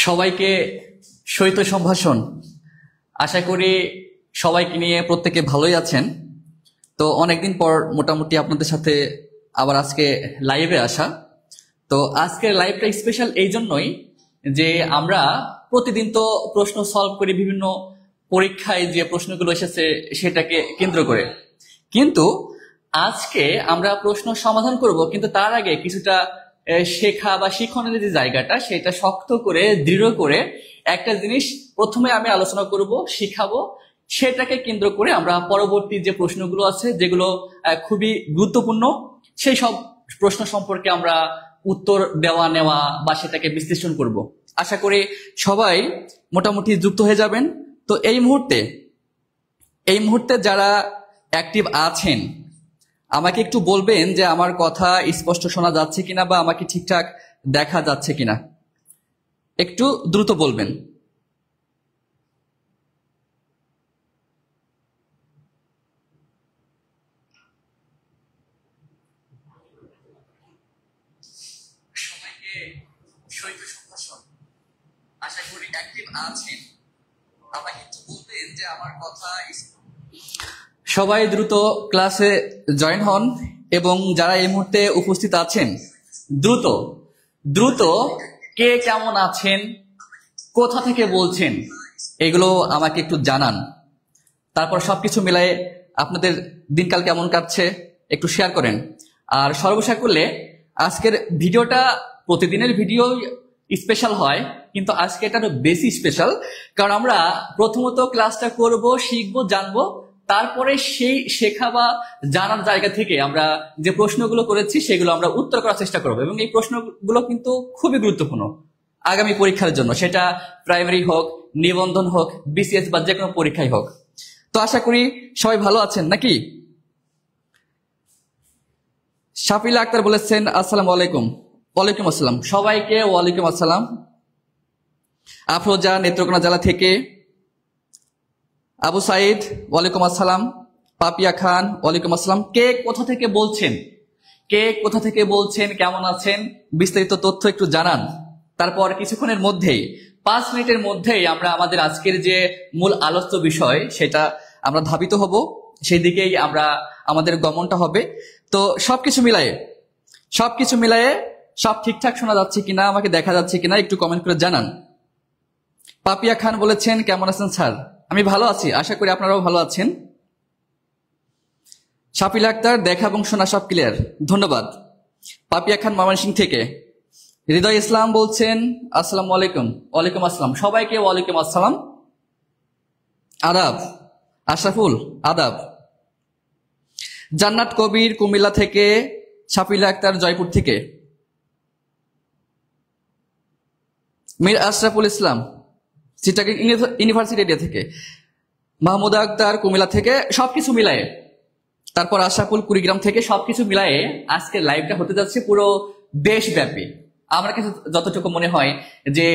সবাইকে শৈত সম্ভাষণ। আশা করি সবাইকে নিয়ে প্রত্যেকে ভালোই আছেন। তো অনেকদিন পর মোটামুটি আপনাদের সাথে আবার আজকে লাইভে আসা। তো আজকের লাইভটা স্পেশাল এই জন্যই যে আমরা প্রতিদিন তো প্রশ্ন সলভ করি বিভিন্ন পরীক্ষায় যে প্রশ্নগুলো এসেছে সেটাকে কেন্দ্র করে, কিন্তু আজকে আমরা প্রশ্ন সমাধান করব, কিন্তু তার আগে কিছুটা শেখা বা শিক্ষণের যে জায়গাটা সেটা শক্ত করে দৃঢ় করে একটা জিনিস প্রথমে আমি আলোচনা করব, শিখাবো, সেটাকে কেন্দ্র করে আমরা পরবর্তী যে প্রশ্নগুলো আছে যেগুলো খুবই গুরুত্বপূর্ণ সেই সব প্রশ্ন সম্পর্কে আমরা উত্তর দেওয়া নেওয়া বা সেটাকে বিশ্লেষণ করব। আশা করি সবাই মোটামুটি যুক্ত হয়ে যাবেন। তো এই মুহূর্তে যারা অ্যাক্টিভ আছেন আমাকে একটু বলবেন যে আমার কথা স্পষ্ট শোনা যাচ্ছে কিনা বা আমাকে ঠিকঠাক দেখা যাচ্ছে কিনা, একটু দ্রুত বলবেন। সবাইকে শৈত সম্ভাষণ। আশা করি অ্যাক্টিভ আছেন, আমাকে একটু বলবেন যে আমার কথা। সবাই দ্রুত ক্লাসে জয়েন হন এবং যারা এই মুহূর্তে উপস্থিত আছেন দ্রুত দ্রুত কে কেমন আছেন, কোথা থেকে বলছেন, এগুলো আমাকে একটু জানান। তারপর সবকিছু মিলাই আপনাদের দিনকাল কেমন কাটছে একটু শেয়ার করেন। আর সর্বশেষ করলে আজকের ভিডিওটা প্রতিদিনের ভিডিও স্পেশাল হয়, কিন্তু আজকে এটা আরো বেশি স্পেশাল, কারণ আমরা প্রথমত ক্লাসটা করব, শিখবো, জানবো, তারপরে সেই শেখা বা জানার জায়গা থেকে আমরা যে প্রশ্নগুলো করেছি সেগুলো আমরা উত্তর করার চেষ্টা করবো। এবং এই প্রশ্নগুলো কিন্তু খুবই গুরুত্বপূর্ণ আগামী পরীক্ষার জন্য, সেটা প্রাইমারি হোক, নিবন্ধন হোক, বিসিএস বা যে কোনো পরীক্ষাই হোক। তো আশা করি সবাই ভালো আছেন নাকি? শাফিলা আক্তার বলেছেন আসসালামু আলাইকুম। ওয়ালাইকুম আসসালাম। সবাইকে ওয়ালাইকুম আসসালাম। আফরোজা নেত্রকোনা জেলা থেকে, আবু সাইদ ওয়ালাইকুম আসসালাম, পাপিয়া খান ওয়ালাইকুম আসসালাম। কে কোথা থেকে বলছেন, কে কোথা থেকে বলছেন, কেমন আছেন, বিস্তারিত তথ্য একটু জানান। তারপর কিছুক্ষণের মধ্যেই 5 মিনিটের মধ্যেই আমরা আমাদের আজকের যে মূল আলোচ্য বিষয় সেটা আমরা ধাবিত হব, সেই দিকেই আমরা আমাদের গমনটা হবে। তো সবকিছু মিলায়ে সব ঠিকঠাক শোনা যাচ্ছে কিনা, আমাকে দেখা যাচ্ছে কিনা একটু কমেন্ট করে জানান। পাপিয়া খান বলেছেন কেমন আছেন স্যার? আমি ভালো আছি, আশা করি আপনারাও ভালো আছেন। শাফিল আক্তার দেখা এবং শোনা সব ক্লিয়ার, ধন্যবাদ। পাপিয়া খান ময়মনসিংহ থেকে। হৃদয় ইসলাম বলছেন আসসালামু আলাইকুম। ওয়ালাইকুম আসসালাম। সবাইকে ওয়ালাইকুম আসসালাম, আদাব। আশরাফুল আদাব। জান্নাত কবির কুমিল্লা থেকে, শাফিল আক্তার জয়পুর থেকে, মীর আশরাফুল ইসলাম চিটাগং ইউনিভার্সিটি এরিয়া থেকে, মাহমুদা আক্তার কুমিল্লা থেকে, সবকিছু মিলায়ে, তারপর আশরাফুল কুড়িগ্রাম থেকে, সবকিছু মিলায়ে আজকের লাইভটা হতে যাচ্ছে পুরো দেশব্যাপী। আমার কাছে যতটুকু মনে হয় যে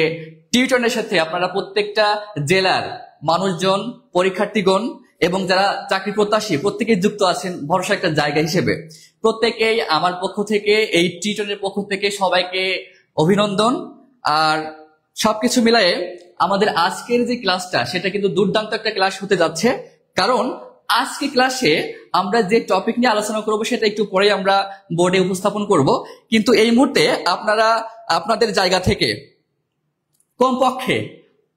টিউটরের সাথে আপনারা প্রত্যেকটা জেলার মানুষজন, পরীক্ষার্থীগণ এবং যারা চাকরি প্রত্যাশী প্রত্যেকেই যুক্ত আছেন ভরসা একটা জায়গা হিসেবে। প্রত্যেকেই আমার পক্ষ থেকে, এই টিউটরের পক্ষ থেকে সবাইকে অভিনন্দন। আর সবকিছু মিলায়ে আমাদের আজকের যে ক্লাসটা সেটা কিন্তু দুর্দান্ত একটা ক্লাস হতে যাচ্ছে, কারণ আজকে ক্লাসে আমরা যে টপিক নিয়ে আলোচনা করব সেটা একটু পরে আমরা বোর্ডে উপস্থাপন করব। কিন্তু এই মুহূর্তে আপনারা আপনাদের জায়গা থেকে কমপক্ষে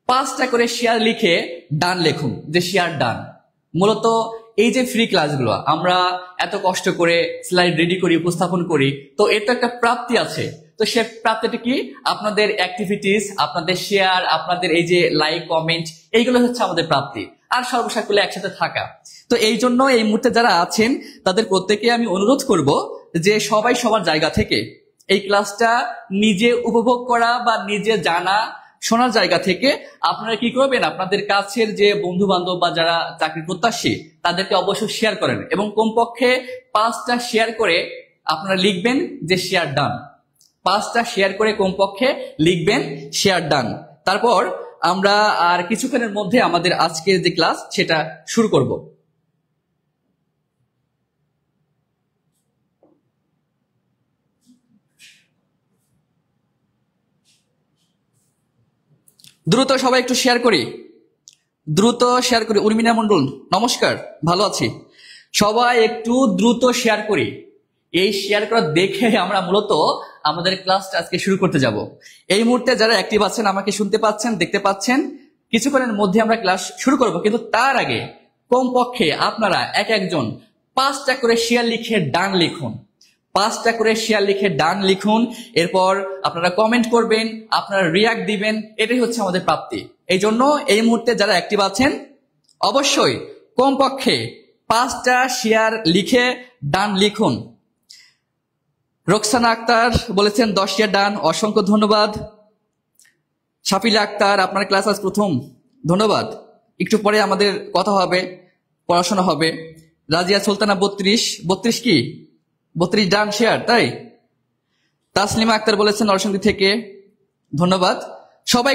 5টা করে শেয়ার লিখে ডান লিখুন, যে শেয়ার ডান। মূলত এই যে ফ্রি ক্লাসগুলো আমরা এত কষ্ট করে স্লাইড রেডি করি, উপস্থাপন করি, তো এর তো একটা প্রাপ্তি আছে। তো সে প্রাপ্তিটা কি? আপনাদের অ্যাক্টিভিটিস, আপনাদের শেয়ার, আপনাদের এই যে লাইক, কমেন্ট, এইগুলো হচ্ছে আমাদের প্রাপ্তি। আর সর্বসাকুল্যে একসাথে থাকা। তো এই জন্য এই মুহূর্তে যারা আছেন তাদের প্রত্যেকে আমি অনুরোধ করব যে সবাই সবার জায়গা থেকে এই ক্লাসটা নিজে উপভোগ করা বা নিজে জানা শোনার জায়গা থেকে আপনারা কি করবেন, আপনাদের কাছের যে বন্ধু বান্ধব বা যারা চাকরি প্রত্যাশী তাদেরকে অবশ্যই শেয়ার করেন এবং কমপক্ষে 5টা শেয়ার করে আপনারা লিখবেন যে শেয়ার ডান। 5টা শেয়ার করে কমপক্ষে লিখবেন শেয়ার ডান। তারপর আমরা আর কিছুক্ষণের মধ্যে আমাদের আজকের যে ক্লাস সেটা শুরু করব। দ্রুত সবাই একটু শেয়ার করি, দ্রুত শেয়ার করি। উর্মিনা মন্ডল নমস্কার, ভালো আছি। সবাই একটু দ্রুত শেয়ার করি। এই শেয়ার করা দেখে আমরা মূলত আমাদের ক্লাসটা আজকে শুরু করতে যাব। এই মুহূর্তে যারা অ্যাক্টিভ আছেন, আমাকে শুনতে পাচ্ছেন, দেখতে পাচ্ছেন, কিছুক্ষণের মধ্যে আমরা ক্লাস শুরু করব। কিন্তু তার আগে কমপক্ষে আপনারা এক একজন 5টা করে শেয়ার লিখে ডান লিখুন। 5টা করে শেয়ার লিখে ডান লিখুন। এরপর আপনারা কমেন্ট করবেন, আপনারা রিয়াক্ট দিবেন। এটাই হচ্ছে আমাদের প্রাপ্তি। এই জন্য এই মুহূর্তে যারা অ্যাক্টিভ আছেন অবশ্যই কমপক্ষে 5টা শেয়ার লিখে ডান লিখুন। রোকসানা আক্তার বলেছেন 10 শেয়ার ডান, অসংখ্য ধন্যবাদ। শাফিলা আক্তার আপনার ক্লাস আজ প্রথম, ধন্যবাদ। একটু পরে আমাদের কথা হবে, পড়াশোনা হবে। রাজিয়া সুলতানা 32 কি 32 ডান শেয়ার, তাই? তাসলিমা আক্তার বলেছেন নরসিংদী থেকে, ধন্যবাদ। সবাই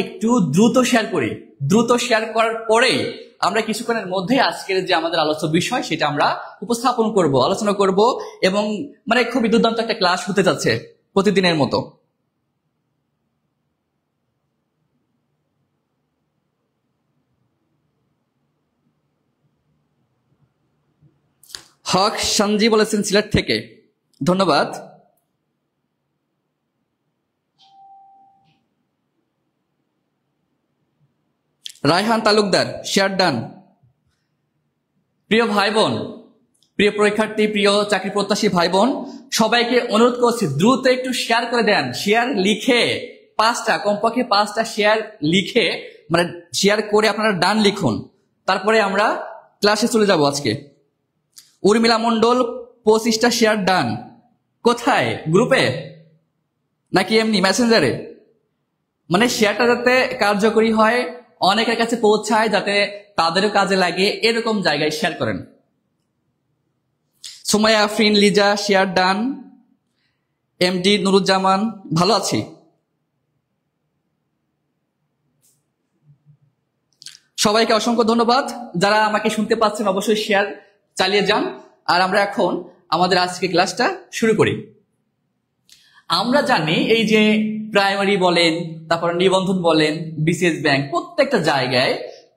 একটু দ্রুত শেয়ার করি। দ্রুত শেয়ার করার পরেই আমরা কিছুক্ষণের মধ্যে আজকের যে আমাদের আলোচ্য বিষয় সেটা আমরা উপস্থাপন করব, আলোচনা করব, এবং খুবই দুর্দান্ত একটা ক্লাস হতে যাচ্ছে প্রতিদিনের মতো। হক সঞ্জি বলেছেন সিলেট থেকে, ধন্যবাদ। Raihan Talukdar share done. প্রিয় ভাই বোন, প্রিয় পরীক্ষার্থী, প্রিয় চাকরি প্রত্যাশী ভাই বোন, সবাইকে অনুরোধ করছি দ্রুত একটু শেয়ার করে দেন। শেয়ার লিখে 5টা, কমপক্ষে 5টা শেয়ার লিখে শেয়ার করে আপনারা ডান লিখুন। তারপরে আমরা ক্লাসে চলে যাব আজকে। উর্মিলা মন্ডল 25টা শেয়ার ডান। কোথায়? গ্রুপে নাকি এমনি মেসেঞ্জারে? শেয়ারটা যাতে কার্যকরী হয়, অনেকের কাছে পৌঁছায়, যাতে তাদেরও কাজে লাগে, এরকম জায়গায় শেয়ার করেন। Sumaiya Afrin Liza share done. MD Nuruzzaman ভালো আছি। সবাইকে অসংখ্য ধন্যবাদ। যারা আমাকে শুনতে পাচ্ছেন অবশ্যই শেয়ার চালিয়ে যান। আর আমরা এখন আমাদের আজকে ক্লাসটা শুরু করি। আমরা জানি এই যে প্রাইমারি বলেন, তারপর নিবন্ধন বলেন, বিসিএস ব্যাংক,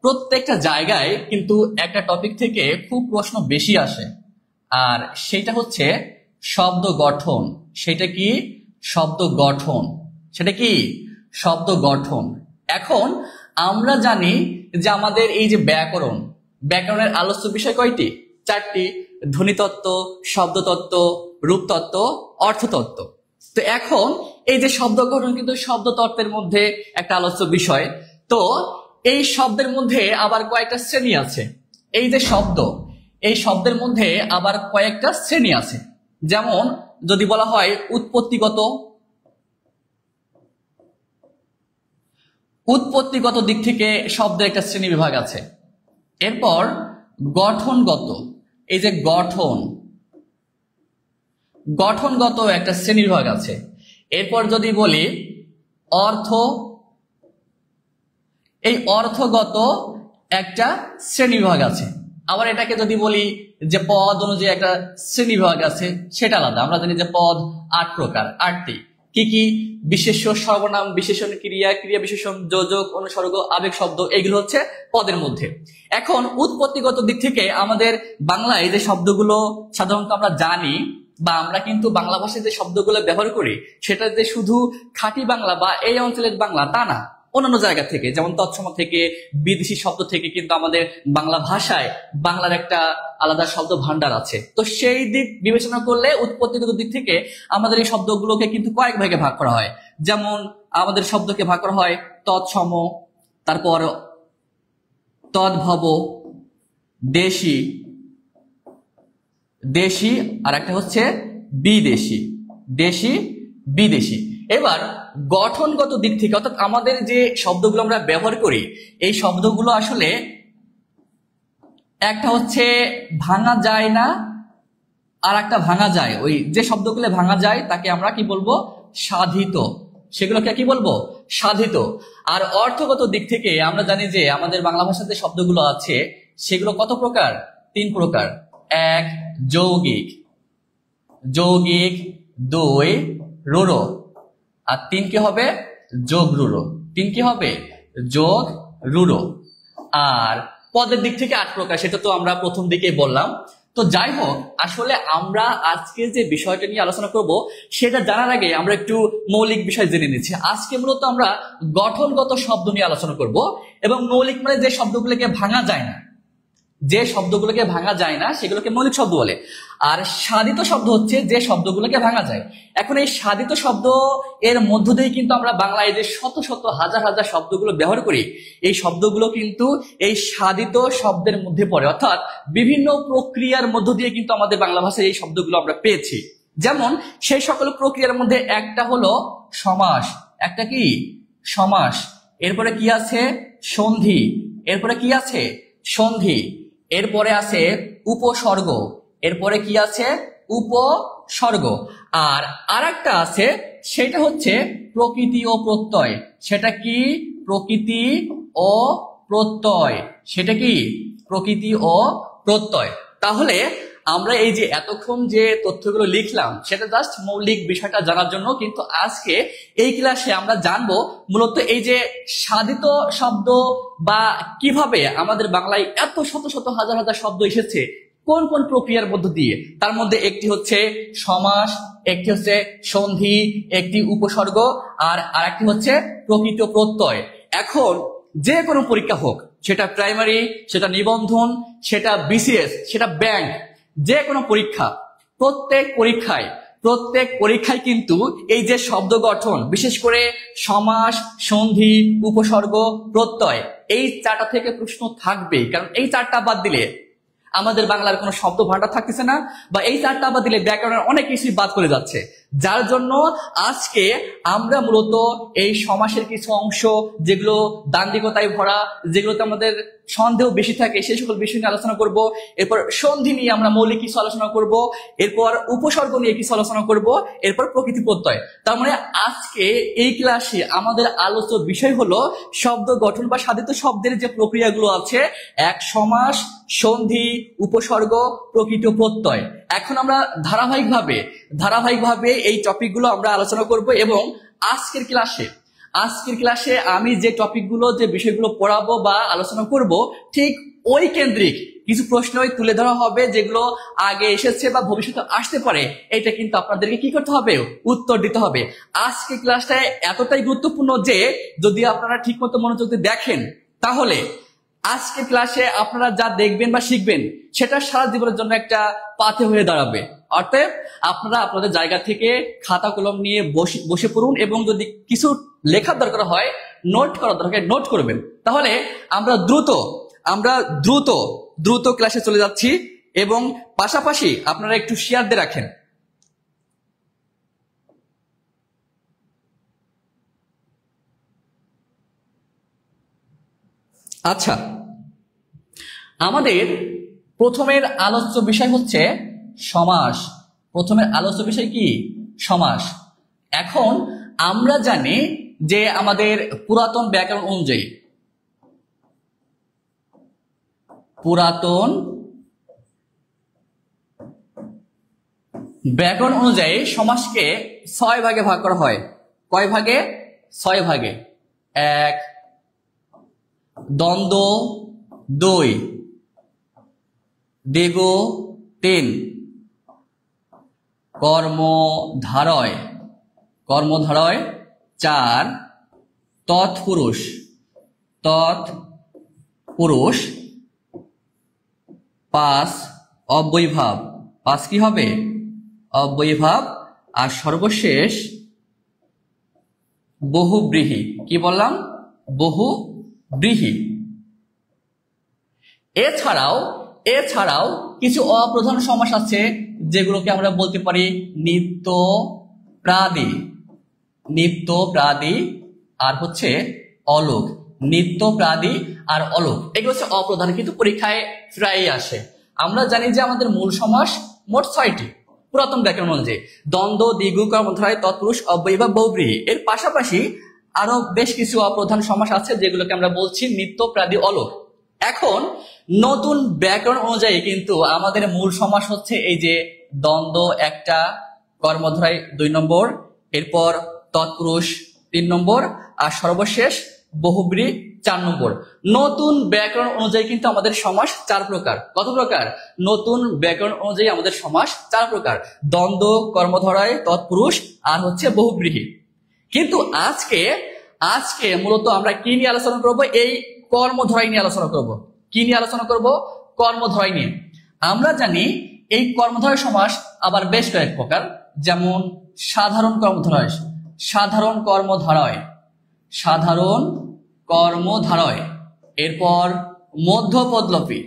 প্রত্যেকটা জায়গায় কিন্তু একটা টপিক থেকে খুব প্রশ্ন বেশি আসে, আর সেটা হচ্ছে শব্দ গঠন। সেটা কি? শব্দ গঠন। এখন আমরা জানি যে আমাদের এই যে ব্যাকরণের আলোচ্য বিষয় কয়টি? 4টি: ধ্বনিতত্ত্ব, শব্দতত্ত্ব, রূপতত্ত্ব, অর্থতত্ত্ব। তো এখন এই যে শব্দ গঠন কিন্তু শব্দতত্ত্বের মধ্যে একটা আলোচ্য বিষয়। তো এই শব্দের মধ্যে আবার কয়েকটা শ্রেণী আছে। এই যে এই শব্দের মধ্যে আবার কয়েকটা শ্রেণী আছে। যেমন যদি বলা হয় উৎপত্তিগত দিক থেকে শব্দের একটা শ্রেণী বিভাগ আছে। এরপর গঠনগত, এই যে গঠনগত একটা শ্রেণী বিভাগ আছে। এরপর যদি বলি এই অর্থগত একটা শ্রেণী বিভাগ আছে। আবার এটাকে যদি বলি যে পদ অনুযায়ী একটা শ্রেণী বিভাগ আছে, সেটা আলাদা। আমরা জানি যে পদ 8 প্রকার, 8টি। কি? বিশেষ্য, সর্বনাম, বিশেষণ, ক্রিয়া, ক্রিয়া বিশেষণ, যোজক, অনুসর্গ, আবেগ শব্দ, এগুলো হচ্ছে পদের মধ্যে। এখন উৎপত্তিগত দিক থেকে আমাদের বাংলায় যে শব্দগুলো সাধারণত আমরা জানি, বা আমরা কিন্তু বাংলা ভাষায় যে শব্দগুলো ব্যবহার করি, সেটা যে শুধু খাঁটি বাংলা বা এই অঞ্চলের বাংলা তা না, অন্যান্য জায়গা থেকে, যেমন তৎসম থেকে, বিদেশি শব্দ থেকে কিন্তু আমাদের বাংলা ভাষায় বাংলার একটা আলাদা শব্দ ভান্ডার আছে। তো সেই দিক বিবেচনা করলে উৎপত্তিগত দিক থেকে আমাদের এই শব্দগুলোকে কিন্তু কয়েক ভাগে ভাগ করা হয়। যেমন আমাদের শব্দকে ভাগ করা হয় তৎসম, তারপর তদ্ভব, দেশি, আর একটা হচ্ছে বিদেশি। এবার গঠনগত দিক থেকে, অর্থাৎ আমাদের যে শব্দগুলো আমরা ব্যবহার করি, এই শব্দগুলো আসলে একটা হচ্ছে ভাঙা যায় না, আর একটা ভাঙা যায়। ওই যে শব্দগুলো ভাঙা যায় তাকে আমরা কি বলবো? সাধিত। সেগুলোকে কি বলবো? সাধিত। আর অর্থগত দিক থেকে আমরা জানি যে আমাদের বাংলা ভাষাতে শব্দগুলো আছে সেগুলো কত প্রকার? 3 প্রকার। 1 যৌগিক, 2 রূঢ়, আর 3 কি হবে? যোগ রূঢ়। তিন কি হবে? যোগ রুড়ো। আর পদের দিক থেকে 8 প্রকার, সেটা তো আমরা প্রথম দিকেই বললাম। তো যাই হোক, আসলে আমরা আজকে যে বিষয়টা নিয়ে আলোচনা করব সেটা জানার আগে আমরা একটু মৌলিক বিষয় জেনে নিচ্ছি। আজকে মূলত আমরা গঠনগত শব্দ নিয়ে আলোচনা করব, এবং মৌলিক মানে যে শব্দগুলোকে ভাঙা যায় না, যে শব্দগুলোকে ভাঙা যায় না সেগুলোকে মৌলিক শব্দ বলে। আর সাধিত শব্দ হচ্ছে যে শব্দগুলোকে ভাঙা যায়। এখন এই সাধিত শব্দ এর মধ্য দিয়ে কিন্তু আমরা বাংলায় যে শত শত হাজার হাজার শব্দগুলো ব্যবহার করি, এই শব্দগুলো কিন্তু এই সাধিত শব্দের মধ্যে পড়ে, অর্থাৎ বিভিন্ন প্রক্রিয়ার মধ্য দিয়ে কিন্তু আমাদের বাংলা ভাষায় এই শব্দগুলো আমরা পেয়েছি। যেমন সেই সকল প্রক্রিয়ার মধ্যে একটা হলো সমাস। একটা কি? সমাস। এরপরে কি আছে? সন্ধি। এরপরে কি আছে? সন্ধি। এরপরে আছে উপসর্গ। এরপরে কি আছে? উপসর্গ। আর আরেকটা আছে, সেটা হচ্ছে প্রকৃতি ও প্রত্যয়। সেটা কি? প্রকৃতি ও প্রত্যয়। সেটা কি? প্রকৃতি ও প্রত্যয়। তাহলে আমরা এই যে এতক্ষণ যে তথ্যগুলো লিখলাম সেটা জাস্ট মৌলিক বিষয়টা জানার জন্য, কিন্তু আজকে এই ক্লাসে আমরা জানবো মূলত এই যে সাধিত শব্দ বা কিভাবে আমাদের বাংলায় এত শত শত হাজার হাজার শব্দ এসেছে, কোন কোন প্রক্রিয়ার মধ্য দিয়ে। তার মধ্যে একটি হচ্ছে সমাস, একটি হচ্ছে সন্ধি, একটি উপসর্গ, আর আরেকটি হচ্ছে প্রকৃত প্রত্যয়। এখন যে কোনো পরীক্ষা হোক, সেটা প্রাইমারি, সেটা নিবন্ধন, সেটা বিসিএস, সেটা ব্যাংক, যে কোনো পরীক্ষা, প্রত্যেক পরীক্ষায় কিন্তু এই যে শব্দ গঠন, বিশেষ করে সমাস, সন্ধি, উপসর্গ, প্রত্যয়, এই 4টা থেকে প্রশ্ন থাকবেই। কারণ এই 4টা বাদ দিলে আমাদের বাংলার কোনো শব্দ ভান্ডার থাকতেছে না, বা এই 4টা বাদ দিলে ব্যাকরণের অনেক কিছুই বাদ করে যাচ্ছে। যার জন্য আজকে আমরা মূলত এই সমাসের কিছু অংশ, যেগুলো দান্দিকতায় ভরা, যেগুলোতে আমাদের সন্দেহ বেশি থাকে, সেই সকল বিষয় নিয়ে আলোচনা করব। এরপর সন্ধি নিয়ে আমরা মৌলিক কিছু আলোচনা করব, এরপর উপসর্গ নিয়ে কিছু আলোচনা করব, এরপর প্রকৃতি প্রত্যয়। তার মানে আজকে এই ক্লাসে আমাদের আলোচ্য বিষয় হলো শব্দ গঠন বা সাধিত শব্দের যে প্রক্রিয়াগুলো আছে, এক সমাস, সন্ধি, উপসর্গ, প্রকৃতি প্রত্যয়। এখন আমরা ধারাবাহিকভাবে এই টপিকগুলো আমরা আলোচনা করব, এবং আজকের ক্লাসে আমি যে টপিকগুলো, যে বিষয়গুলো পড়াবো বা আলোচনা করব, ঠিক ওই কেন্দ্রিক কিছু প্রশ্নই তুলে ধরা হবে, যেগুলো আগে এসেছে বা ভবিষ্যতে আসতে পারে। এটা কিন্তু আপনাদেরকে কি করতে হবে? উত্তর দিতে হবে। আজকে ক্লাসটা এতটাই গুরুত্বপূর্ণ যে যদি আপনারা ঠিক মতো মনোযোগ দিয়ে দেখেন, তাহলে আজকে ক্লাসে আপনারা যা দেখবেন বা শিখবেন সেটা সারা জীবনের জন্য একটা পাথে হয়ে দাঁড়াবে। অর্থাৎ আপনারা আপনাদের জায়গা থেকে খাতা কলম নিয়ে বসে পড়ুন, এবং যদি কিছু লেখার দরকার হয়, নোট করার দরকার নোট করবেন। তাহলে আমরা দ্রুত ক্লাসে চলে যাচ্ছি, এবং পাশাপাশি আপনারা একটু শেয়ার দিয়ে রাখেন। আচ্ছা, আমাদের প্রথমের আলোচ্য বিষয় হচ্ছে সমাস। প্রথমের আলোচ্য বিষয় কি? সমাস। এখন আমরা জানি যে আমাদের পুরাতন ব্যাকরণ অনুযায়ী সমাসকে 6 ভাগে ভাগ করা হয়। কয় ভাগে? 6 ভাগে। 1 দ্বন্দ্ব, 2 দেগ, 3 কর্মধারয়, 4 তৎপুরুষ, 5 অব্যয়ীভাব, 5 কি হবে? অব্যয়ীভাব। আর সর্বশেষ বহুব্রীহি। কি বললাম? বহুব্রীহি। এছাড়াও কিছু অপ্রধান সমাস আছে, যেগুলোকে আমরা বলতে পারি নিত্যপ্রাদি আর হচ্ছে অলোক। নিত্যপ্রাদি আর অলোক, এগুলো হচ্ছে অপ্রধান, কিন্তু পরীক্ষায় প্রায়ই আসে। আমরা জানি যে আমাদের মূল সমাস মোট 6টি পুরাতন ব্যাকরণ অনুযায়ী: দ্বন্দ্ব, দ্বিগু, কর্মধারয়, তৎপুরুষ, অব্যয়ীভাব, বহুব্রীহি। এর পাশাপাশি আরো বেশ কিছু অপ্রধান সমাস আছে, যেগুলোকে আমরা বলছি নিত্যপ্রাদি, অলোক। এখন নতুন ব্যাকরণ অনুযায়ী কিন্তু আমাদের মূল সমাস হচ্ছে এই যে দ্বন্দ্ব 1টা, কর্মধারয় 2 নম্বর, এরপর তৎপুরুষ 3 নম্বর, আর সর্বশেষ বহুব্রী 4 নম্বর। নতুন ব্যাকরণ অনুযায়ী কিন্তু আমাদের সমাস 4 প্রকার। কত প্রকার? নতুন ব্যাকরণ অনুযায়ী আমাদের সমাস 4 প্রকার: দ্বন্দ্ব, কর্মধারয়, তৎপুরুষ, আর হচ্ছে বহুব্রীহি। কিন্তু আজকে মূলত আমরা কি নিয়ে আলোচনা করব? এই কর্মধারয় নিয়ে আলোচনা করব। কি নিয়ে আলোচনা করব? কর্মধারয় নিয়ে। আমরা জানি এই কর্মধারয় সমাস আবার বেশ কয়েক প্রকার, যেমন সাধারণ কর্মধারয়, সাধারণ কর্মধারয়, সাধারণ কর্মধারয়, এরপর মধ্যপদলোপী,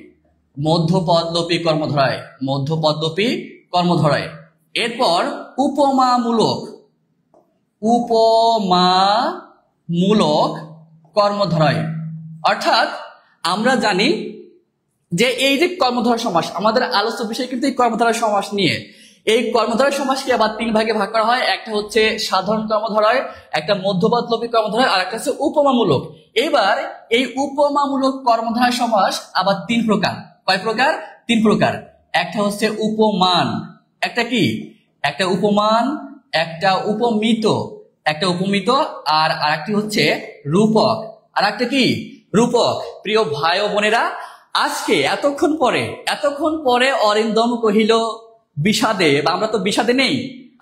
মধ্যপদলোপী কর্মধারয়, মধ্যপদলোপী কর্মধারয়, এরপর উপমামূলক, উপমামূলক কর্মধারয়। অর্থাৎ আমরা জানি যে এই যে কর্মধারয় সমাস, আমাদের আলোচ্য বিষয় কিন্তু এই কর্মধারয় সমাস নিয়ে। এই কর্মধারয় সমাসকে আবার 3 ভাগে ভাগ করা হয়। একটা হচ্ছে সাধারণ কর্মধারয়, একটা মধ্যপদলোপী কর্মধারয়, আর একটা হচ্ছে উপমামূলক। এবার এই উপমামূলক কর্মধারয় সমাস আবার 3 প্রকার। কয় প্রকার? 3 প্রকার। একটা হচ্ছে উপমান, একটা কি? একটা উপমান, একটা উপমিত, একটা উপমিত, আর আরেকটি হচ্ছে রূপক, আর একটা কি? রূপক। প্রিয় ভাই ও বোনেরা, আজকে এতক্ষণ পরে অরিন্দম কহিল বিষাদে, বা আমরা তো বিষাদে নেই,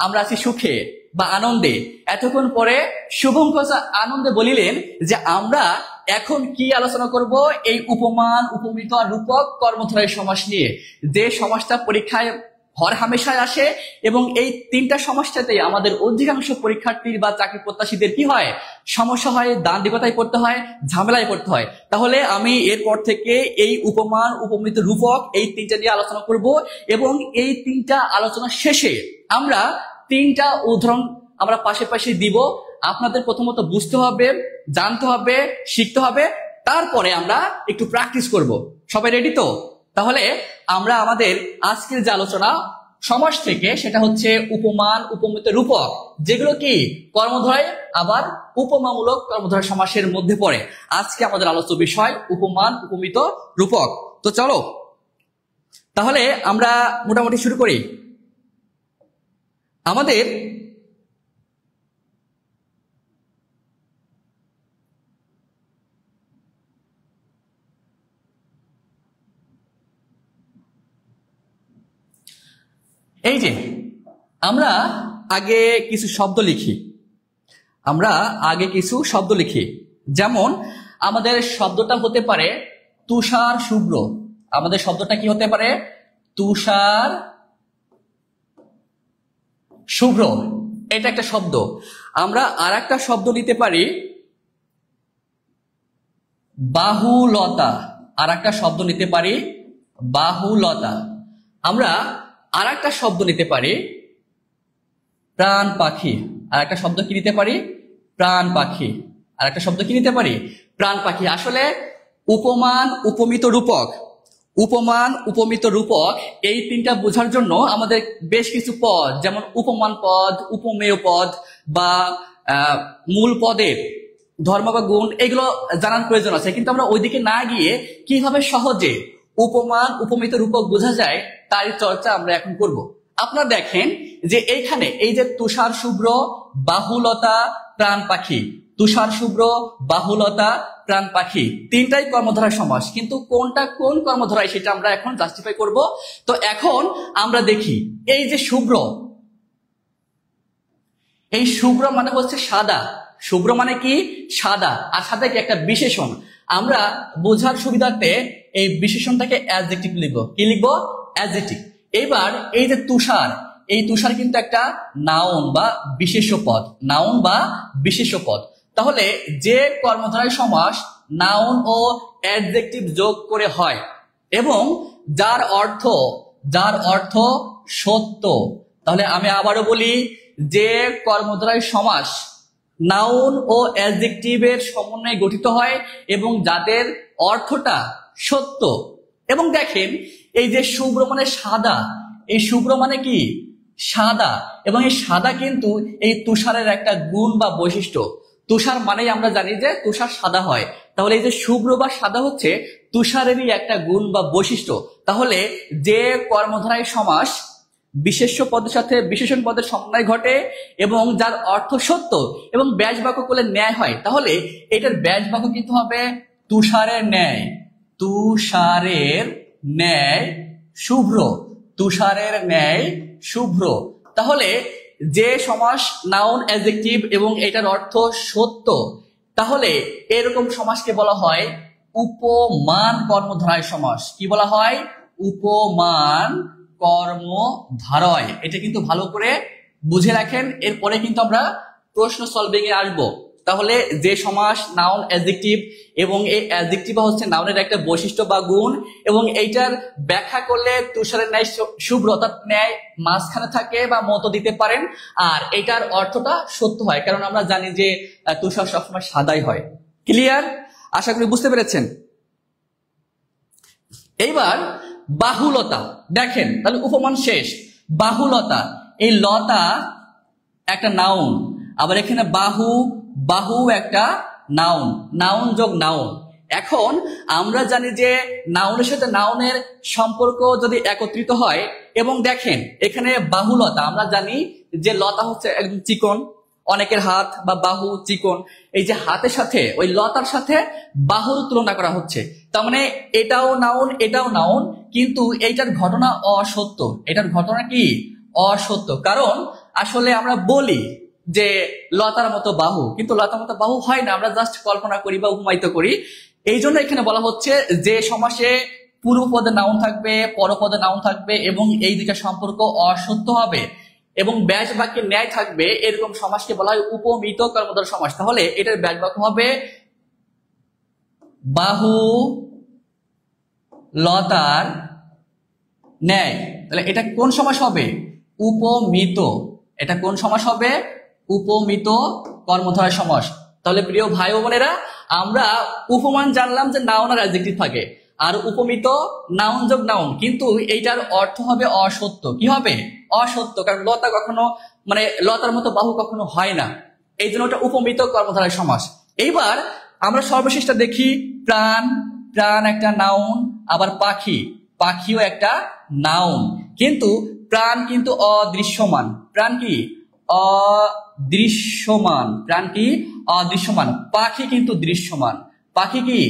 আমরা আছি সুখে বা আনন্দে। এতক্ষণ পরে শুভঙ্কর আনন্দে বলিলেন যে আমরা এখন কি আলোচনা করব? এই উপমান, উপমিত আর রূপক কর্মধারয় সমাস নিয়ে, যে সমাসটা পরীক্ষায় হর হামেশায় আসে, এবং এই 3টা সমাসটাতেই আমাদের অধিকাংশ পরীক্ষার্থীর বা চাকরি প্রত্যাশীদের কি হয়? সমস্যা হয়, দান্দিকতায় পড়তে হয়, ঝামেলায় পড়তে হয়। তাহলে আমি এরপর থেকে এই উপমান, উপমিত, রূপক এই 3টা নিয়ে আলোচনা করব, এবং এই 3টা আলোচনা শেষে আমরা 3টা উদাহরণ আমরা পাশে দিব। আপনাদের প্রথমত বুঝতে হবে, জানতে হবে, শিখতে হবে, তারপরে আমরা একটু প্র্যাকটিস করব। সবাই রেডি তো? তাহলে আমরা আমাদের আজকের যে আলোচনা সমাস থেকে, সেটা হচ্ছে উপমান, উপমিত, রূপক, যেগুলো কি কর্মধারয় আবার উপমামূলক কর্মধারয় সমাসের মধ্যে পড়ে। আজকে আমাদের আলোচ্য বিষয় উপমান, উপমিত, রূপক। তো চলো তাহলে আমরা মোটামুটি শুরু করি। আমাদের এই যে আমরা আগে কিছু শব্দ লিখি, যেমন আমাদের শব্দটা হতে পারে তুষার শুভ্র। আমাদের শব্দটা কি হতে পারে? তুষার শুভ্র, এটা একটা শব্দ। আমরা আর একটা শব্দ নিতে পারি বাহুলতা, আর একটা শব্দ নিতে পারি বাহুলতা। আমরা আর একটা শব্দ নিতে পারি প্রাণ পাখি, আর একটা শব্দ কি নিতে পারি? প্রাণ পাখি, আর একটা শব্দ কি নিতে পারি? প্রাণ পাখি। আসলে উপমান, উপমিত, রূপক, উপমান, উপমিত, রূপক এই 3টা বোঝার জন্য আমাদের বেশ কিছু পদ, যেমন উপমান পদ, উপমেয় পদ, বা মূল পদের ধর্ম বা গুণ, এগুলো জানার প্রয়োজন আছে। কিন্তু আমরা ওইদিকে না গিয়ে কিভাবে সহজে উপমান, উপমিত, রূপক বোঝা যায় তারই চর্চা আমরা এখন করব। আপনারা দেখেন যে এইখানে এই যে তুষার শুভ্র, বাহুলতা, প্রাণ পাখি, তুষার শুভ্র, বাহুলতা, প্রাণ পাখি, 3টাই কর্মধারয় সমাস, কিন্তু কোনটা কোন কর্মধারয় সেটা আমরা এখন জাস্টিফাই করব। তো এখন আমরা দেখি এই যে শুভ্র, এই শুভ্র মানে হচ্ছে সাদা। শুভ্র মানে কি? সাদা। আর সাদা কি একটা বিশেষণ। আমরা বোঝার সুবিধার্থে এই বিশেষণটাকে অ্যাডজেক্টিভ লিখবো। কি লিখবো? অ্যাডজেক্টিভ। এবার এই যে তুষার, এই তুষার কিন্তু একটা নাউন বা বিশেষ্য পদ, নাউন বা বিশেষ্য পদ। তাহলে যে কর্মধারয় সমাস নাউন ও অ্যাডজেক্টিভ যোগ করে হয় এবং যার অর্থ সত্য, তাহলে আমি আবারও বলি, যে কর্মধারয় সমাস নাউন ও অ্যাডজেক্টিভের সমন্বয়ে গঠিত হয় এবং যাদের অর্থটা সত্য। এবং দেখেন এই যে শুভ্র মানে সাদা, এই শুভ্র মানে কি? সাদা। এবং এই সাদা কিন্তু এই তুষারের একটা গুণ বা বৈশিষ্ট্য। তুষার মানেই আমরা জানি যে তুষার সাদা হয়, তাহলে এই যে শুভ্র বা সাদা হচ্ছে তুষারেরই একটা গুণ বা বৈশিষ্ট্য। তাহলে যে কর্মধারয় সমাস বিশেষ্য পদের সাথে বিশেষণ পদের সমন্বয় ঘটে এবং যার অর্থ সত্য এবং ব্যাস বাক্য করলে ন্যায় হয়, তাহলে এটার ব্যাস বাক্য কিন্তু হবে তুষারের ন্যায়। তুষারের ন্যায় শুভ্র। তুষারের ন্যায় শুভ্র। তাহলে যে সমাস নাউন অ্যাডজেক্টিভ এবং এটার অর্থ সত্য, তাহলে এরকম সমাসকে বলা হয় উপমান কর্মধারয় সমাস। কি বলা হয়? উপমান কর্মধারয়। এটা কিন্তু ভালো করে বুঝে রাখেন, এরপরে কিন্তু আমরা প্রশ্ন সলভিং এ আসবো। তাহলে যে সমাস নাউন অ্যাডজেক্টিভ এবং এই অ্যাডজেক্টিভ হচ্ছে নাউনের একটা বৈশিষ্ট্য বা গুণ, এবং এইটার ব্যাখ্যা করলে তুষারের ন্যায় শুভ্র অর্থাৎ ন্যায় মাঝখানে থাকে বা মতো দিতে পারেন, আর এটার অর্থটা সত্য হয়, কারণ আমরা জানি যে তুষার সবসময় সাদাই হয়। ক্লিয়ার? আশা করি বুঝতে পেরেছেন। এইবার বাহুলতা দেখেন, তাহলে উপমান শেষ। বাহুলতা, এই লতা একটা নাউন, আবার এখানে বাহু, বাহু একটা নাউন, নাউন যোগ নাউন। এখন আমরা জানি যে নাউনের সাথে নাউনের সম্পর্ক যদি একত্রিত হয়, এবং দেখেন এখানে বাহুলতা, আমরা জানি যে লতা হচ্ছে একদম চিকন, অনেকের হাত বা বাহু চিকন, এই যে হাতের সাথে ওই লতার সাথে বাহুর তুলনা করা হচ্ছে, তার মানে এটাও নাউন এটাও নাউন, কিন্তু এইটার ঘটনা অসত্য। এটার ঘটনা কি? অসত্য। কারণ আসলে আমরা বলি যে লতার মতো বাহু, কিন্তু লতার মতো বাহু হয় না, আমরা জাস্ট কল্পনা করি বা উপমায়িত করি। এই জন্য এখানে বলা হচ্ছে যে সমাসে পূর্বপদে নাউন থাকবে, পরপদে নাউন থাকবে এবং এই দুইটা সম্পর্ক অসত্য হবে এবং ব্যাস বাক্যে ন্যায় থাকবে, এরকম সমাসকে বলা হয় উপমিত কর্মধারয় সমাস। তাহলে এটার ব্যাস বাক্য হবে বাহু লতার ন্যায়। তাহলে এটা কোন সমাস হবে? উপমিত। এটা কোন সমাস হবে? উপমিত কর্মধারয় সমাস। তাহলে প্রিয় ভাই ও বোনেরা, আমরা উপমান জানলাম যে নাউন আর অ্যাডজেক্টিভ থাকে, আর উপমিত নাউন যোগ নাউন, কিন্তু এইটার অর্থ হবে অসত্য। কি হবে? অসত্য, কারণ লতা কখনো মানে লতার মতো বাহু কখনো হয় না, এই জন্য ওটা উপমিত কর্মধারয় সমাস। এইবার আমরা সর্বশেষটা দেখি, প্রাণ। প্রাণ একটা নাউন, আবার পাখি, পাখিও একটা নাউন, কিন্তু প্রাণ কিন্তু অদৃশ্যমান। প্রাণ কি? অদৃশ্যমান। প্রাণ কি? অদৃশ্যমান। পাখি কিন্তু দৃশ্যমান। পাখি কি?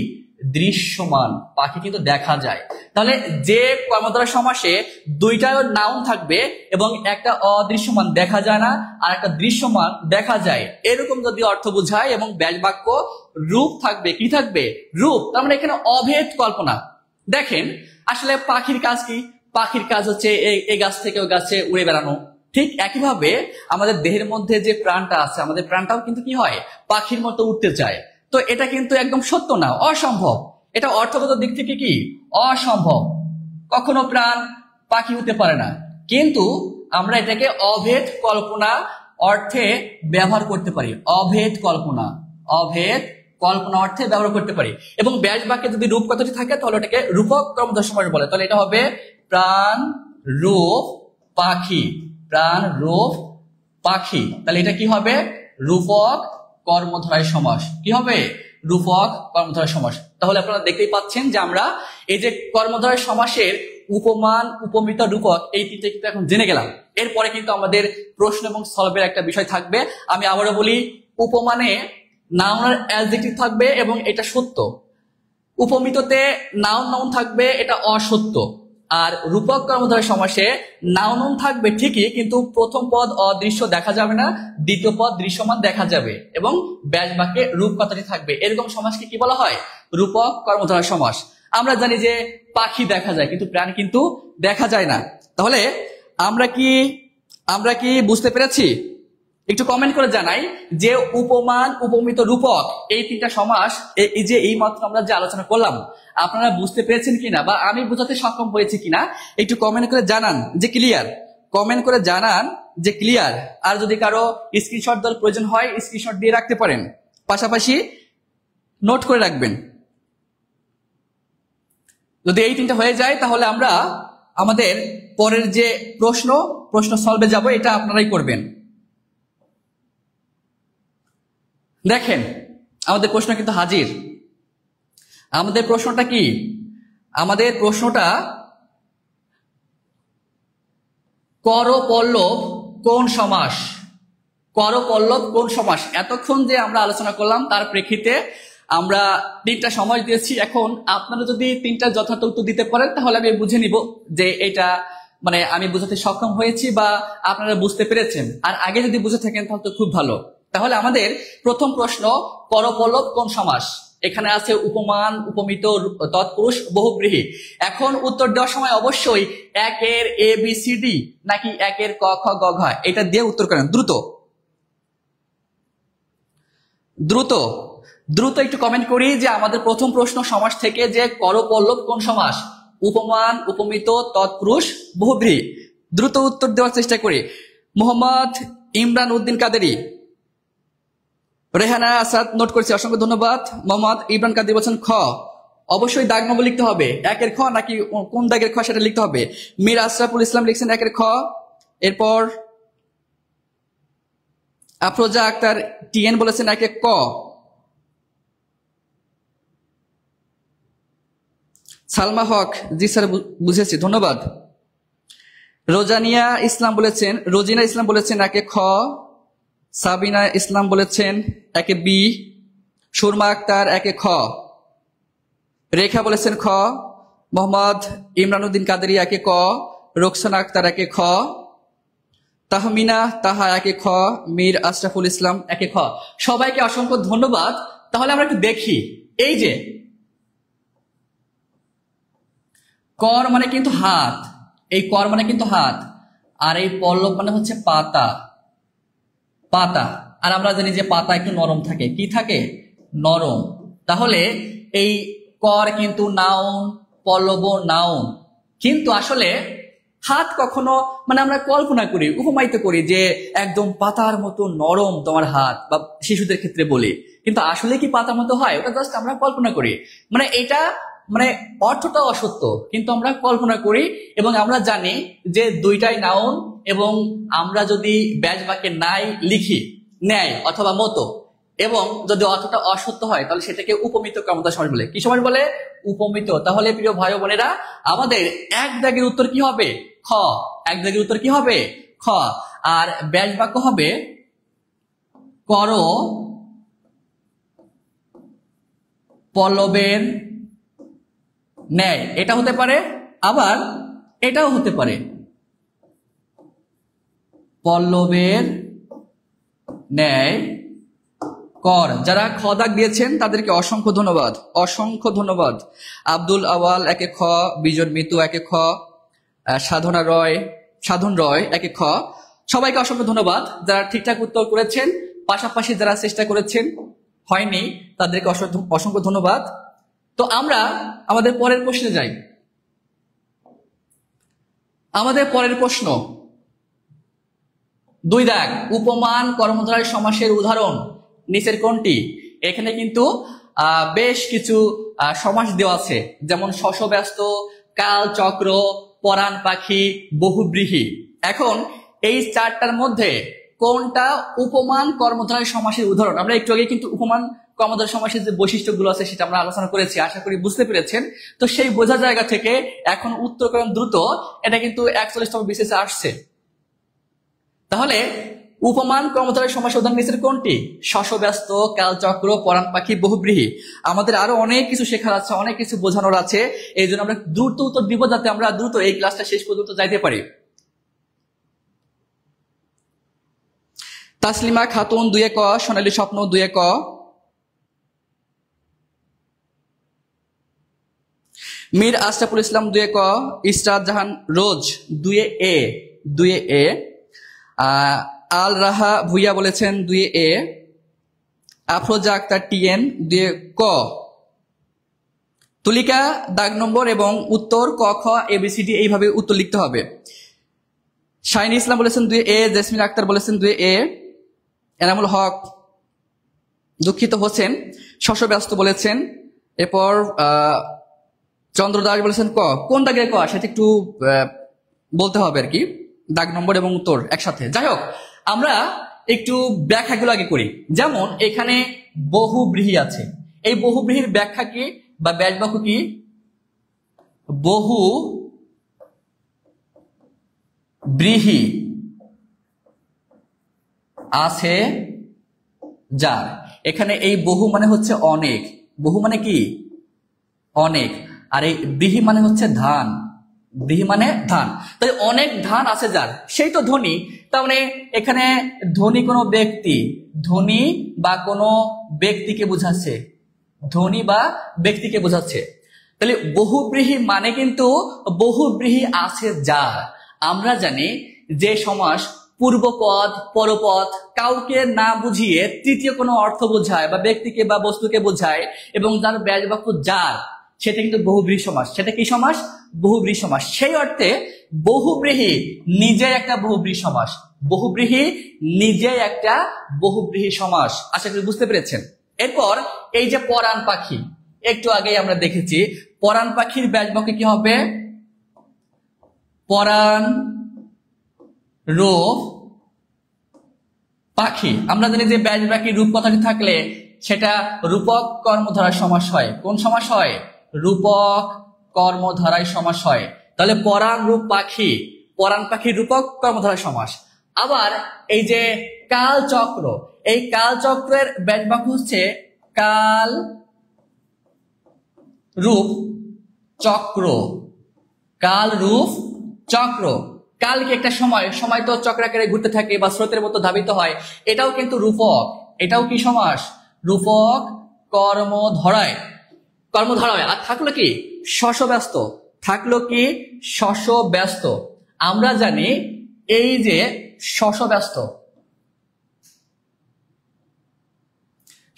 দৃশ্যমান। পাখি কিন্তু দেখা যায়। তাহলে যে কর্মধারয় সমাসে দুইটা নাউন থাকবে এবং একটা অদৃশ্যমান দেখা যায় না আর একটা দৃশ্যমান দেখা যায়, এরকম যদি অর্থ বোঝায় এবং ব্যাস বাক্য রূপ থাকবে, কি থাকবে? রূপ। তার মানে এখানে অভেদ কল্পনা। দেখেন আসলে পাখির কাজ কি? পাখির কাজ হচ্ছে এই গাছ থেকে ওই গাছে উড়ে বেড়ানো। ঠিক একইভাবে আমাদের দেহের মধ্যে যে প্রাণটা আছে, আমাদের প্রাণটাও কিন্তু কি হয়? পাখির মতো উঠতে চায়। তো এটা কিন্তু একদম সত্য না, অসম্ভব। এটা অর্থগত দিক থেকে কি? অসম্ভব। কখনো প্রাণ পাখি হতে পারে না, কিন্তু আমরা এটাকে অভেদ কল্পনা অর্থে ব্যবহার করতে পারি। অভেদ কল্পনা, অভেদ কল্পনা অর্থে ব্যবহার করতে পারি। এবং ব্যাস বাক্যে যদি রূপ কথাটি থাকে তাহলে এটাকে রূপক কর্মধারয় সমাস বলে। তাহলে এটা হবে প্রাণ রূপ পাখি। প্রাণ রূপ পাখি। তাহলে এটা কি হবে? রূপক কর্মধারয় সমাস। কি হবে? রূপক কর্মধারয় সমাস। তাহলে আপনারা দেখতেই পাচ্ছেন যে আমরা এই যে কর্মধারয় সমাসের উপমান, উপমিত, রূপক, এই তিনটে কিন্তু এখন জেনে গেলাম। এরপরে কিন্তু আমাদের প্রশ্ন এবং সলভের একটা বিষয় থাকবে। আমি আবারও বলি, উপমানে নাউন আর অ্যাডজেক্টিভ থাকবে এবং এটা সত্য। উপমিততে নাউন নাউন থাকবে, এটা অসত্য। আর রূপক কর্মধারয় সমাসে নাউন থাকবে ঠিকই, কিন্তু প্রথম পদ অদৃশ্য দেখা যাবে না, দ্বিতীয় পদ দৃশ্যমান দেখা যাবে এবং ব্যাস বাক্যে রূপ কথাটি থাকবে। এরকম সমাসকে কি বলা হয়? রূপক কর্মধারয় সমাস। আমরা জানি যে পাখি দেখা যায় কিন্তু প্রাণ কিন্তু দেখা যায় না। তাহলে আমরা কি বুঝতে পেরেছি? একটু কমেন্ট করে জানাই যে উপমান, উপমিত, রূপক এই তিনটা সমাস এই মাত্র আমরা যে আলোচনা করলাম, আপনারা বুঝতে পেরেছেন কিনা বা আমি বোঝাতে সক্ষম হয়েছি কিনা একটু কমেন্ট করে জানান যে ক্লিয়ার। কমেন্ট করে জানান যে ক্লিয়ার। আর যদি কারো স্ক্রিনশট দেওয়ার প্রয়োজন হয় স্ক্রিনশট দিয়ে রাখতে পারেন, পাশাপাশি নোট করে রাখবেন। যদি এই তিনটা হয়ে যায় তাহলে আমরা আমাদের পরের যে প্রশ্ন সলভে যাব, এটা আপনারাই করবেন। দেখেন আমাদের প্রশ্ন কিন্তু হাজির। আমাদের প্রশ্নটা কি? আমাদের প্রশ্নটা করপল্লব কোন সমাস? করপল্লব কোন সমাস? এতক্ষণ যে আমরা আলোচনা করলাম তার প্রেক্ষিতে আমরা 3টা সমাস দিয়েছি। এখন আপনারা যদি 3টা যথার্থ উত্তর দিতে পারেন তাহলে আমি বুঝে নিব যে এটা মানে আমি বুঝাতে সক্ষম হয়েছি বা আপনারা বুঝতে পেরেছেন। আর আগে যদি বুঝে থাকেন তাহলে তো খুব ভালো। তাহলে আমাদের প্রথম প্রশ্ন, করপল্লব কোন সমাস? এখানে আছে উপমান, উপমিত, তৎপুরুষ, বহুব্রীহি। এখন উত্তর দেওয়ার সময় অবশ্যই 1-এর ABCD নাকি 1-এর ক খ গ ঘ এটা দিয়ে উত্তর করেন। দ্রুত দ্রুত দ্রুত একটু কমেন্ট করি যে আমাদের প্রথম প্রশ্ন সমাস থেকে যে করপল্লব কোন সমাস? উপমান, উপমিত, তৎপুরুষ, বহুব্রীহি। দ্রুত উত্তর দেওয়ার চেষ্টা করি। মোহাম্মদ ইমরান উদ্দিন কাদেরি, রেহানা আসাদ নোট করেছি, অসংখ্য ধন্যবাদ। মোহাম্মদ ইমরান কাদেরি বলছেন খ। অবশ্যই দাগ নম্বর লিখতে হবে, 1-এর খ নাকি কোন দাগের খ সেটা লিখতে হবে। মীর আশরাফুল ইসলাম লিখছেন 1-এর খ। এরপর আফরোজা আক্তার TN বলেছেন 1-এর ক। সালমা হক, জি স্যার বুঝেছি, ধন্যবাদ। রোজিনা ইসলাম বলেছেন 1-এর খ। সাবিনা ইসলাম বলেছেন 1-এ বি। সুরমা আক্তার 1-এ খ। রেখা বলেছেন খ। মোহাম্মদ ইমরান উদ্দিন কাদেরি 1-এ ক। রোকসানা আক্তার 1-এ খ। তাহমিনা তাহা 1-এ খ। মীর আশরাফুল ইসলাম 1-এ খ। সবাইকে অসংখ্য ধন্যবাদ। তাহলে আমরা একটু দেখি, এই যে কর মানে কিন্তু হাত, এই কর মানে কিন্তু হাত, আর এই পল্লব মানে হচ্ছে পাতা। পাতা, আর আমরা জানি যে পাতা একটু নরম থাকে। কি থাকে? নরম। তাহলে এই কর কিন্তু নাউন, পল্লব নাউন। কিন্তু আসলে হাত কখনো মানে আমরা কল্পনা করি, উপমায়িত করি যে একদম পাতার মতো নরম তোমার হাত, বা শিশুদের ক্ষেত্রে বলি। কিন্তু আসলে কি পাতার মতো হয়? ওটা জাস্ট আমরা কল্পনা করি। মানে এটা মানে অর্থটা অসত্য, কিন্তু আমরা কল্পনা করি। এবং আমরা জানি যে দুইটাই নাউন, এবং আমরা যদি ব্যাস বাক্যে নাই লিখি ন্যায় অথবা মতো, এবং যদি অর্থটা অসত্য হয় তাহলে সেটাকে উপমিত কর্মধারয় সমাস বলে। কি সমাস বলে? উপমিত। তাহলে প্রিয় ভাই বোনেরা, আমাদের 1 দাগের উত্তর কি হবে? খ। 1 দাগের উত্তর কি হবে? খ। আর ব্যাস বাক্য হবে কর পল্লবের ন্যায়। এটা হতে পারে, আবার এটাও হতে পারে, পল্লবের ন্যায় কর। যারা খ দাগ দিয়েছেন তাদেরকে অসংখ্য ধন্যবাদ, অসংখ্য ধন্যবাদ। আব্দুল আওয়াল 1-এ খ। বিজন মিতু 1-এ খ। সাধন রয় 1-এ খ। সবাইকে অসংখ্য ধন্যবাদ যারা ঠিকঠাক উত্তর করেছেন। পাশাপাশি যারা চেষ্টা করেছেন হয়নি তাদেরকে অসংখ্য ধন্যবাদ। তো আমরা আমাদের পরের প্রশ্নে যাই। আমাদের পরের প্রশ্ন 2 দাগ, উপমান কর্মধারয় সমাসের উদাহরণ নিচের কোনটি? এখানে কিন্তু বেশ কিছু সমাস দেওয়া আছে, যেমন শশব্যস্ত, কাল চক্র, পরাণ পাখি, বহুব্রীহি। এখন এই 4টার মধ্যে কোনটা উপমান কর্মধারয় সমাসের উদাহরণ? আমরা একটু আগে কিন্তু উপমান কর্মধারয় সমাসের যে বৈশিষ্ট্যগুলো আছে সেটা আমরা আলোচনা করেছি, আশা করি বুঝতে পেরেছেন। তো সেই বোঝার জায়গা থেকে এখন উত্তর করেন দ্রুত। এটা কিন্তু 41তম বিসিএস আসছে। তাহলে উপমান কর্মধারয় সমাসের উদাহরণ নিচের কোনটি? শশব্যস্ত, কালচক্র, পরাণ পাখি, বহুব্রীহি। আমাদের আরো অনেক কিছু শেখার আছে, অনেক কিছু বোঝানোর আছে। এই জন্য আমরা দ্রুত উত্তর দিব যাতে আমরা দ্রুত এই ক্লাসটা শেষ পর্যন্ত যাইতে পারি। তাসলিমা খাতুন 2-এ ক। সোনালী স্বপ্ন 2-এ ক। মীর আশরাফুল ইসলাম 2-এ ক। ইসরাত জাহান রোজ 2-এ এ। আল রাহা ভুইয়া বলেছেন 2-এ। আফরোজা আক্তার TN 2-এ ক। তুলিকা দাগ নম্বর এবং উত্তর ক খ ABCD এইভাবে উত্তর লিখতে হবে। শাইনি ইসলাম বলেছেন 2-এ। জেসমিন আক্তার বলেছেন 2-এ। এনামুল হক দুঃখিত হোসেন শশব্যস্ত বলেছেন। এরপর চন্দ্র দাস বলেছেন ক। কোন দাগের ক সেটা একটু বলতে হবে আর কি, দাগ নম্বর এবং উত্তর একসাথে। যাই হোক, আমরা একটু ব্যাখ্যাগুলো আগে করি। যেমন এখানে বহুব্রীহি আছে, এই বহুব্রীহির ব্যাখ্যা কি বা ব্যাস বাক্য কি? বহু ব্রীহি আছে যার। এখানে এই বহু মানে হচ্ছে অনেক, বহু মানে কি অনেক, আর এই ব্রীহি মানে হচ্ছে ধান, ব্রীহি মানে ধান। তাই অনেক ধান আছে যার, সেই তো ধনী। তার মানে এখানে ধনী কোনো ব্যক্তি, ধনী বা কোনো ব্যক্তিকে বোঝাচ্ছে, ধনী বা ব্যক্তিকে বোঝাচ্ছে। তাহলে বহুব্রীহি মানে কিন্তু বহুব্রীহি আছে যার। আমরা জানি যে সমাস পূর্বপদ পরপদ কাউকে না বুঝিয়ে তৃতীয় কোনো অর্থ বোঝায় বা ব্যক্তিকে বা বস্তুকে বোঝায়, এবং যার ব্যাজ বাক্য যার, সেটা কিন্তু বহুব্রীহি সমাস। সেটা কি সমাস? বহুব্রীহি সমাস। সেই অর্থে বহুব্রীহি নিজে একটা বহুব্রীহি সমাস, বহুব্রীহি নিজে একটা বহুব্রীহি সমাস। আশা করি বুঝতে পেরেছেন। এরপর এই যে পরাণ পাখি, একটু আগেই আমরা দেখেছি, পরাণ পাখির ব্যাজ বাক্য কি হবে? পরাণ রূপ পাখি। আমরা জানি যে ব্যাজ বাক্যে রূপ কথাটি থাকলে সেটা রূপক কর্মধারায় সমাস হয়। কোন সমাস হয়? রূপক কর্মধারায় সমাস হয়। তাহলে পরাণ রূপ পাখি, পরাণ পাখির রূপক কর্মধারায় সমাস। আবার এই যে কাল চক্র, এই কাল চক্রের ব্যাজ বাক্য হচ্ছে কাল রূপ চক্র, কাল রূপ চক্র। কাল কি একটা সময়, সময় তো চক্রাকারে ঘুরতে থাকে বা স্রোতের মতো ধাবিত হয়, এটাও কিন্তু রূপক, এটাও কি সমাস? রূপক কর্মধারায়, কর্মধারায়। আর থাকলো কি? শশ ব্যস্ত, থাকলো কি? শশ ব্যস্ত। আমরা জানি এই যে শশ ব্যস্ত,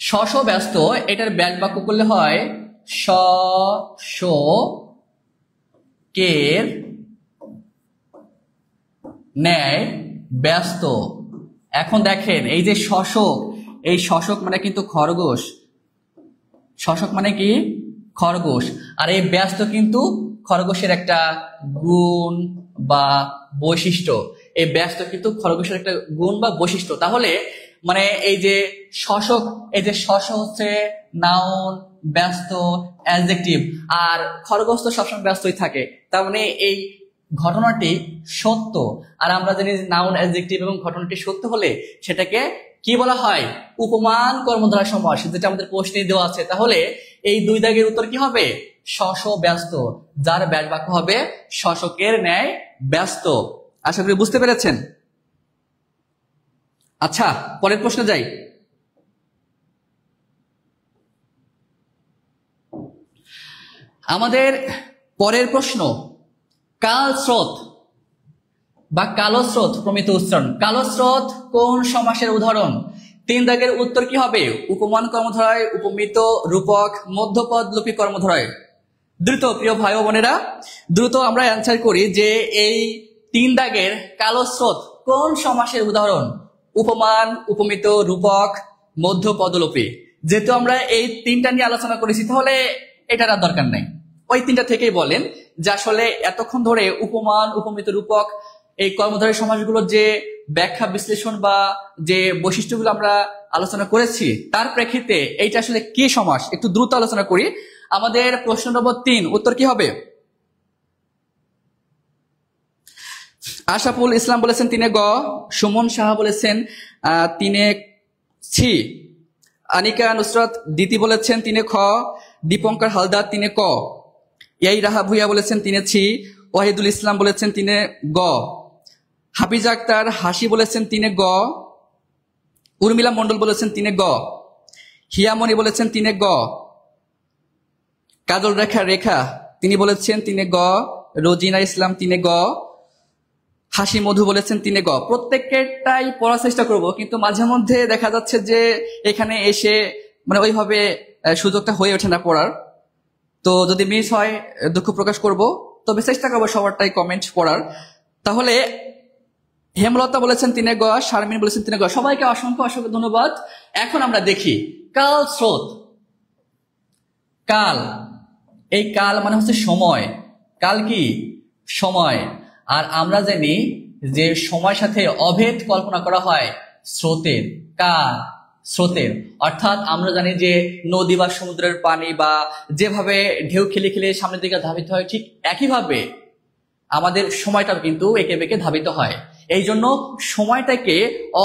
শশ ব্যস্ত, এটার ব্যাজ বাক্য করলে হয় শশকের ন্যায় ব্যস্ত। এখন দেখেন এই যে শশক, এই শশক মানে কিন্তু খরগোশ, শশক মানে কি? খরগোশ। আর এই ব্যস্ত কিন্তু খরগোশের একটা গুণ বা বৈশিষ্ট্য, এই ব্যস্ত কিন্তু খরগোশের একটা গুণ বা বৈশিষ্ট্য। তাহলে মানে এই যে শশক, এই যে শশ হচ্ছে নাউন, ব্যস্ত অ্যাডজেক্টিভ, আর খরগোশ তো সবসময় ব্যস্তই থাকে। তার মানে এই ঘটনাটি সত্য। আর আমরা জানি নাউন অ্যাডজেক্টিভ এবং ঘটনাটি সত্য হলে সেটাকে কি বলা হয়? উপমান কর্মধারা সমাস, যেটা আমাদের প্রশ্নে দেওয়া আছে। তাহলে এই দুই দাগের উত্তর কি হবে? শশ ব্যস্ত, যার ব্যাজ বাক্য হবে শশকের ন্যায় ব্যস্ত। আশা করি বুঝতে পেরেছেন। আচ্ছা, পরের প্রশ্নে যাই। আমাদের পরের প্রশ্ন, কাল স্রোত বা কালো স্রোত প্রমিত উচ্চারণ। কালো স্রোত কোন সমাসের উদাহরণ? তিন দাগের উত্তর কি হবে? উপমান কর্মধারায়, উপমিত, রূপক, মধ্যপদ লোপী কর্মধারায়। দ্রুত প্রিয় ভাই ও বোনেরা, দ্রুত আমরা অ্যান্সার করি যে এই তিন দাগের কালো স্রোত কোন সমাসের উদাহরণ? উপমান, উপমিত, রূপক, মধ্যপদলোপী। যেহেতু আমরা এই তিনটা নিয়ে আলোচনা করেছি, তাহলে এটার আর দরকার নাই। ওই তিনটা থেকেই বলেন যে আসলে এতক্ষণ ধরে উপমান, উপমিত, রূপক এই কর্মধারী সমাসগুলোর যে ব্যাখ্যা বিশ্লেষণ বা যে বৈশিষ্ট্যগুলো আমরা আলোচনা করেছি, তার প্রেক্ষিতে এইটা আসলে কি সমাস একটু দ্রুত আলোচনা করি। আমাদের প্রশ্ন নম্বর 3 উত্তর কি হবে? আশাফুল ইসলাম বলেছেন 3 গ, সুমন সাহা বলেছেন 3 ছি, আনিকা নুসরাত দিতি বলেছেন 3 খ, দীপঙ্কর হালদার 3 ক, এই রাহা ভুইয়া বলেছেন 3 ছি, ওয়াহিদুল ইসলাম বলেছেন 3 গ, হাফিজ আক্তার হাসি বলেছেন 3 গ, উর্মিলা মন্ডল বলেছেন 3 গ, হিয়ামণি বলেছেন 3 গ, কাজল রেখা রেখা তিনি বলেছেন 3 গ, রোজিনা ইসলাম 3 গ, হাসি মধু বলেছেন 3 গ। প্রত্যেকটাই পড়ার চেষ্টা করব, কিন্তু মাঝে মধ্যে দেখা যাচ্ছে যে এখানে এসে মানে ওইভাবে সুযোগটা হয়ে ওঠে না পড়ার। তো যদি মিস হয় দুঃখ প্রকাশ করব, তবে চেষ্টা করবো সবারটাই কমেন্ট পড়ার। তাহলে হেমলতা বলেছেন 3 গ, শারমিন বলেছেন 3 গ। সবাইকে অসংখ্য অসংখ্য ধন্যবাদ। এখন আমরা দেখি কাল স্রোত। কাল, এই কাল মানে হচ্ছে সময়। কাল কি? সময়। আর আমরা জানি যে সময়ের সাথে অভেদ কল্পনা করা হয় স্রোতের। কাল স্রোতের অর্থাৎ আমরা জানি যে নদী বা সমুদ্রের পানি বা যেভাবে ঢেউ খেলে খেলে সামনের দিকে ধাবিত হয়, ঠিক একইভাবে আমাদের সময়টাও কিন্তু একে বেঁকে ধাবিত হয়। এই জন্য সময়টাকে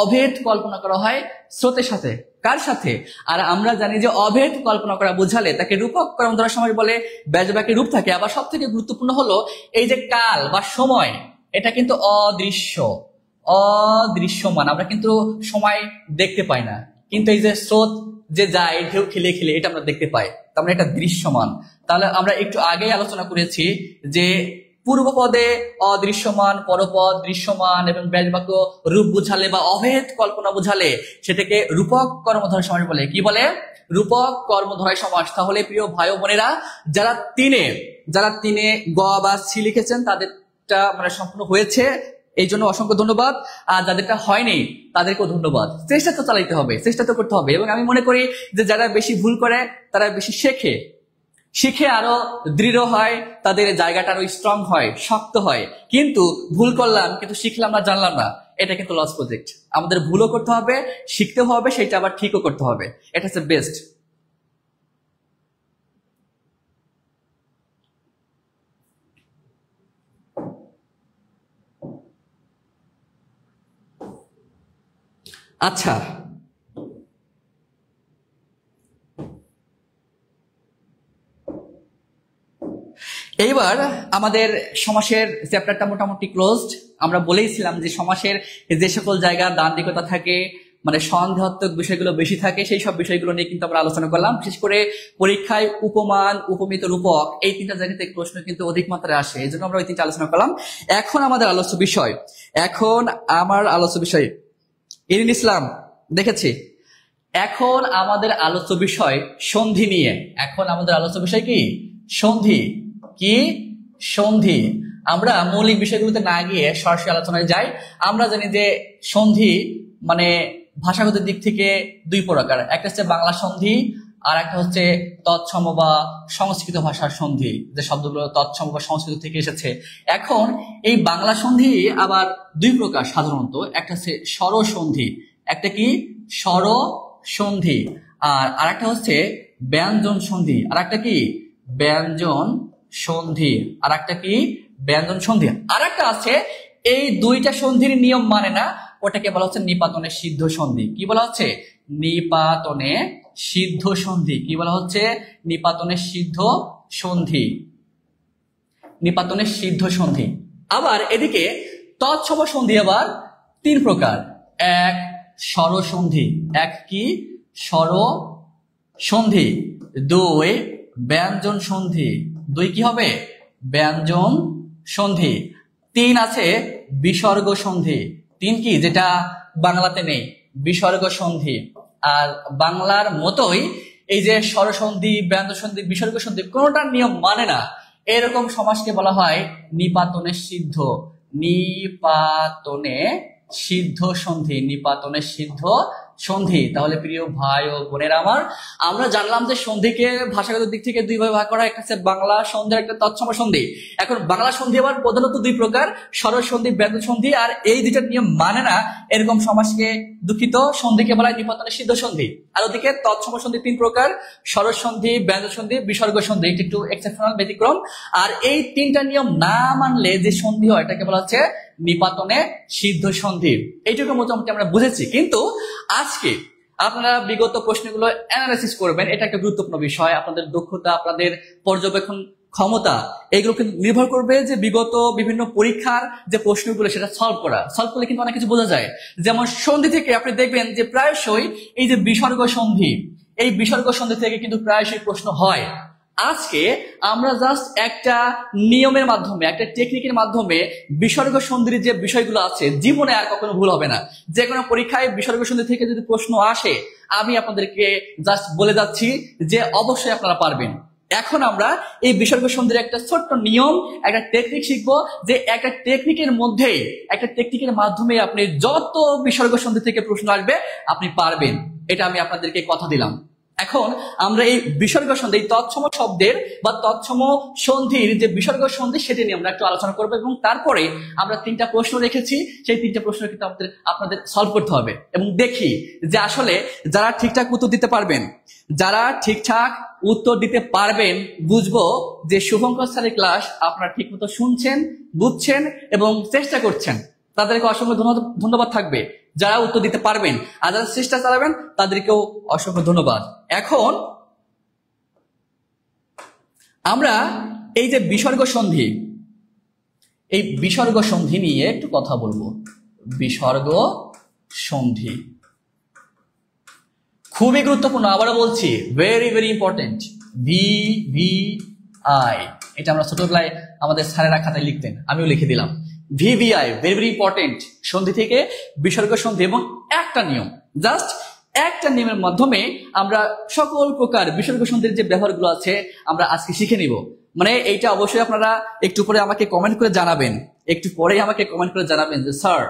অভেদ কল্পনা করা হয় স্রোতের সাথে। কার সাথে? আর আমরা জানি যে অভেদ কল্পনা করা বোঝালে তাকে রূপক কর্মধারয় সমাস বলে, ব্যাজবাক্যে রূপ থাকে। আবার সব থেকে গুরুত্বপূর্ণ হলো এই যে কাল বা সময়, এটা কিন্তু অদৃশ্যমান। আমরা কিন্তু সময় দেখতে পাই না, কিন্তু এই যে স্রোত যে যায় ঢেউ খেলে খেলে, এটা আমরা দেখতে পাই, তার মানে এটা দৃশ্যমান। তাহলে আমরা একটু আগেই আলোচনা করেছি যে পূর্বপদে অদৃশ্যমান, পরপদ দৃশ্যমান এবং ব্যাজবাক্য রূপ বুঝালে বা অভেদ কল্পনা বুঝালে সেটাকে রূপক কর্মধারয় সমাস বলে। কি বলে? রূপক কর্মধারয় সমাস। তাহলে প্রিয় ভাই ও বোনেরা, যারা তিনে গ বা সি লিখেছেন তাদেরটা মানে সম্পূর্ণ হয়েছে, এই জন্য অসংখ্য ধন্যবাদ। আর যাদেরটা হয়নি তাদেরকেও ধন্যবাদ। চেষ্টা তো চালাইতে হবে, চেষ্টা তো করতে হবে। এবং আমি মনে করি যে যারা বেশি ভুল করে তারা বেশি শিখে আরো দৃঢ় হয়, তাদের জায়গাটা আরো স্ট্রং হয়, শক্ত হয়। কিন্তু ভুল করলাম কিন্তু শিখলাম না, জানলাম না, এটা কিন্তু লস প্রজেক্ট। আমাদের ভুলও করতে হবে, শিখতেও হবে, সেটা আবার ঠিকও করতে হবে। এটা হচ্ছে বেস্ট। আচ্ছা, এইবার আমাদের সমাসের চ্যাপ্টারটা মোটামুটি ক্লোজড। আমরা বলেইছিলাম যে সমাসের যে সকল জায়গা দান্দিকতা থাকে, মানে সন্দেহাত্মক বিষয়গুলো বেশি থাকে, সেই সব বিষয়গুলো নিয়ে কিন্তু আমরা আলোচনা করলাম। বিশেষ করে পরীক্ষায় উপমান, উপমিত, রূপক এই তিনটা জায়গাতে প্রশ্ন কিন্তু অধিক মাত্রায় আসে, এই জন্য আমরা ওই তিনটা আলোচনা করলাম। এখন আমার আলোচ্য বিষয় ইরিন ইসলাম দেখেছি। এখন আমাদের আলোচ্য বিষয় সন্ধি নিয়ে। এখন আমাদের আলোচ্য বিষয় কি? সন্ধি। কি? সন্ধি। আমরা মৌলিক বিষয়গুলোতে না গিয়ে সরাসরি আলোচনায় যাই। আমরা জানি যে সন্ধি মানে ভাষাগত দিক থেকে দুই প্রকার, একটা হচ্ছে বাংলা সন্ধি আর একটা হচ্ছে তৎসম বা সংস্কৃত ভাষার সন্ধি, যে শব্দগুলো তৎসম বা সংস্কৃত থেকে এসেছে। এখন এই বাংলা সন্ধি আবার দুই প্রকার সাধারণত, একটা হচ্ছে স্বরসন্ধি, একটা কি? স্বরসন্ধি। আর আরেকটা হচ্ছে ব্যঞ্জন সন্ধি, আর একটা কি? ব্যঞ্জন সন্ধি। আর একটা কি? ব্যঞ্জন সন্ধি। আর একটা আছে এই দুইটা সন্ধির নিয়ম মানে না, ওটাকে বলা হচ্ছে নিপাতনে সিদ্ধ সন্ধি। কি বলা হচ্ছে? নিপাতনে সিদ্ধ সন্ধি। কি বলা হচ্ছে? নিপাতনে সিদ্ধ সন্ধি। নিপাতনে সিদ্ধ সন্ধি। আবার এদিকে তৎসম সন্ধি আবার তিন প্রকার। এক স্বরসন্ধি, এক কি? স্বরসন্ধি। দুই ব্যঞ্জন সন্ধি, দুই কি হবে? ব্যঞ্জন সন্ধি। তিন আছে বিসর্গ সন্ধি। তিন কি? যেটা বাংলাতে নেই, বিসর্গ সন্ধি। আর বাংলার মতোই এই যে স্বরসন্ধি, ব্যঞ্জন সন্ধি, বিসর্গ সন্ধি কোনোটার নিয়ম মানে না, এরকম সমাসকে বলা হয় নিপাতনে সিদ্ধ। নিপাতনে সিদ্ধ সন্ধি। নিপাতনে সিদ্ধ সন্ধি। তাহলে প্রিয় ভাই ও বোনেরা আমার, আমরা জানলাম যে সন্ধিকে ভাষাগত দিক থেকে দুই ভাগে ভাগ করা, একটা হচ্ছে বাংলা সন্ধি, একটা তৎসম সন্ধি। এখন বাংলা সন্ধি আবার প্রধানত দুই প্রকার, স্বরসন্ধি, ব্যঞ্জন সন্ধি। আর এই দুইটার নিয়ম মানে না এরকম সমাসকে, দুঃখিত, সন্ধিকে বলা হয় নিপাতনে সিদ্ধ সন্ধি। আর ওদিকে তৎসম সন্ধি তিন প্রকার, স্বরসন্ধি, ব্যঞ্জন সন্ধি, বিসর্গ সন্ধি, এটা একটু এক্সেপশনাল, ব্যতিক্রম। আর এই তিনটা নিয়ম না মানলে যে সন্ধি হয় এটাকে বলা হচ্ছে নিপাতনে সিদ্ধ সন্ধি। এইটুকু মোটামুটি আমরা বুঝেছি। কিন্তু আজকে আপনারা বিগত প্রশ্নগুলো অ্যানালাইসিস করবেন, এটা একটা গুরুত্বপূর্ণ বিষয়। আপনাদের দক্ষতা, আপনাদের পর্যবেক্ষণ ক্ষমতা, এগুলো কিন্তু নির্ভর করবে যে বিগত বিভিন্ন পরীক্ষার যে প্রশ্নগুলো সেটা সলভ করলে কিন্তু অনেক কিছু বোঝা যায়। যেমন সন্ধি থেকে আপনি দেখবেন যে প্রায়শই এই যে বিসর্গ সন্ধি, এই বিসর্গ সন্ধি থেকে কিন্তু প্রায়শই প্রশ্ন হয়। আজকে আমরা জাস্ট একটা নিয়মের মাধ্যমে, একটা টেকনিকের মাধ্যমে বিসর্গ সন্ধির যে বিষয়গুলো আছে, জীবনে আর কখনো ভুল হবে না। যে কোনো পরীক্ষায় বিসর্গ সন্ধি থেকে যদি প্রশ্ন আসে, আমি আপনাদেরকে জাস্ট বলে যাচ্ছি যে অবশ্যই আপনারা পারবেন। এখন আমরা এই বিসর্গ সন্ধির একটা ছোট্ট নিয়ম, একটা টেকনিক শিখবো, যে একটা টেকনিকের মধ্যেই, একটা টেকনিকের মাধ্যমে আপনি যত বিসর্গ সন্ধি থেকে প্রশ্ন আসবে আপনি পারবেন। এটা আমি আপনাদেরকে কথা দিলাম। এখন আমরা এই বিসর্গ সন্ধি, এই তৎসম শব্দের বা তৎসম সন্ধির যে বিসর্গ সন্ধি সেটি নিয়ে আমরা একটু আলোচনা করবো, এবং তারপরে আমরা 3টা প্রশ্ন রেখেছি, সেই 3টা প্রশ্ন কিন্তু আপনাদের সলভ করতে হবে এবং দেখি যে আসলে যারা ঠিকঠাক উত্তর দিতে পারবেন, যারা ঠিকঠাক উত্তর দিতে পারবেন, বুঝবো যে শুভঙ্কর স্যারের ক্লাস আপনারা ঠিক মতো শুনছেন, বুঝছেন এবং চেষ্টা করছেন। তাদেরকে অসংখ্য ধন্যবাদ থাকবে যারা উত্তর দিতে পারবেন, আর যারা চেষ্টা চালাবেন তাদেরকেও অসংখ্য ধন্যবাদ। এখন আমরা এই যে বিসর্গ সন্ধি, এই বিসর্গ সন্ধি নিয়ে একটু কথা বলবো। বিসর্গ সন্ধি খুবই গুরুত্বপূর্ণ, আবারও বলছি, ভেরি ভেরি ইম্পর্টেন্ট। VVI, এটা আমরা ছোটবেলায় আমাদের স্যারেরা খাতায় লিখতেন, আমিও লিখে দিলাম। VVI very very important. সন্ধি থেকে বিসর্গ সন্ধি, এবং একটা নিয়ম, জাস্ট একটা নিয়মের মাধ্যমে আমরা সকল প্রকার বিসর্গ সন্ধির যে ব্যবহারগুলো আছে আমরা আজকে শিখে নিব। মানে এইটা অবশ্যই আপনারা একটু পরে আমাকে কমেন্ট করে জানাবেন, একটু পরেই আমাকে কমেন্ট করে জানাবেন যে স্যার,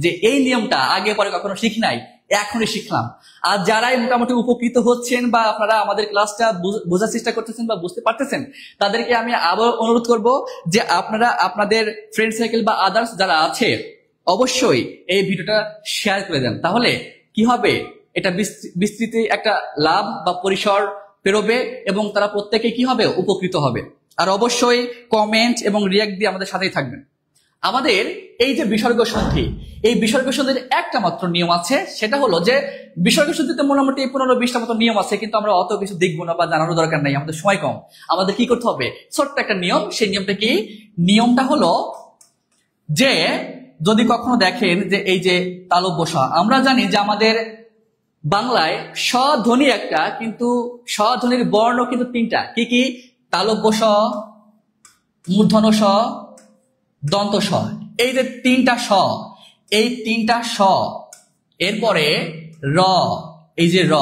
যে এই নিয়মটা আগে পরে কখনো শিখি নাই, এখনই শিখলাম। আর যারাই মোটামুটি উপকৃত হচ্ছেন বা আপনারা আমাদের ক্লাসটা বোঝার চেষ্টা করতেছেন বা বুঝতে পারতেছেন, তাদেরকে আমি আবার অনুরোধ করব যে আপনারা আপনাদের ফ্রেন্ড সার্কেল বা আদার্স যারা আছে অবশ্যই এই ভিডিওটা শেয়ার করে দেন। তাহলে কি হবে, এটা বিস্তৃতি একটা লাভ বা পরিসর পেরোবে এবং তারা প্রত্যেকে কি হবে, উপকৃত হবে। আর অবশ্যই কমেন্ট এবং রিয়াক্ট দিয়ে আমাদের সাথেই থাকবেন। আমাদের এই যে বিসর্গ সন্ধি, এই বিসর্গ সন্ধির একটা মাত্র নিয়ম আছে, সেটা হলো যে বিসর্গ সন্ধিতে মোটামুটি 15-20টা মতো নিয়ম আছে, কিন্তু আমরা অত কিছু দেখবো না বা জানানোর দরকার নাই, আমাদের সময় কম। আমাদের কি করতে হবে, ছোট্ট একটা নিয়ম। সেই নিয়মটা কি? নিয়মটা হলো যে যদি কখনো দেখেন যে এই যে তালব্য স, আমরা জানি যে আমাদের বাংলায় স্বধ্বনি একটা, কিন্তু স্বধ্বনির বর্ণ কিন্তু 3টা। কি কি? তালব্য স, মূর্ধন্য স, দন্ত স। এই যে 3টা স, এই 3টা স, এরপরে র, এই যে র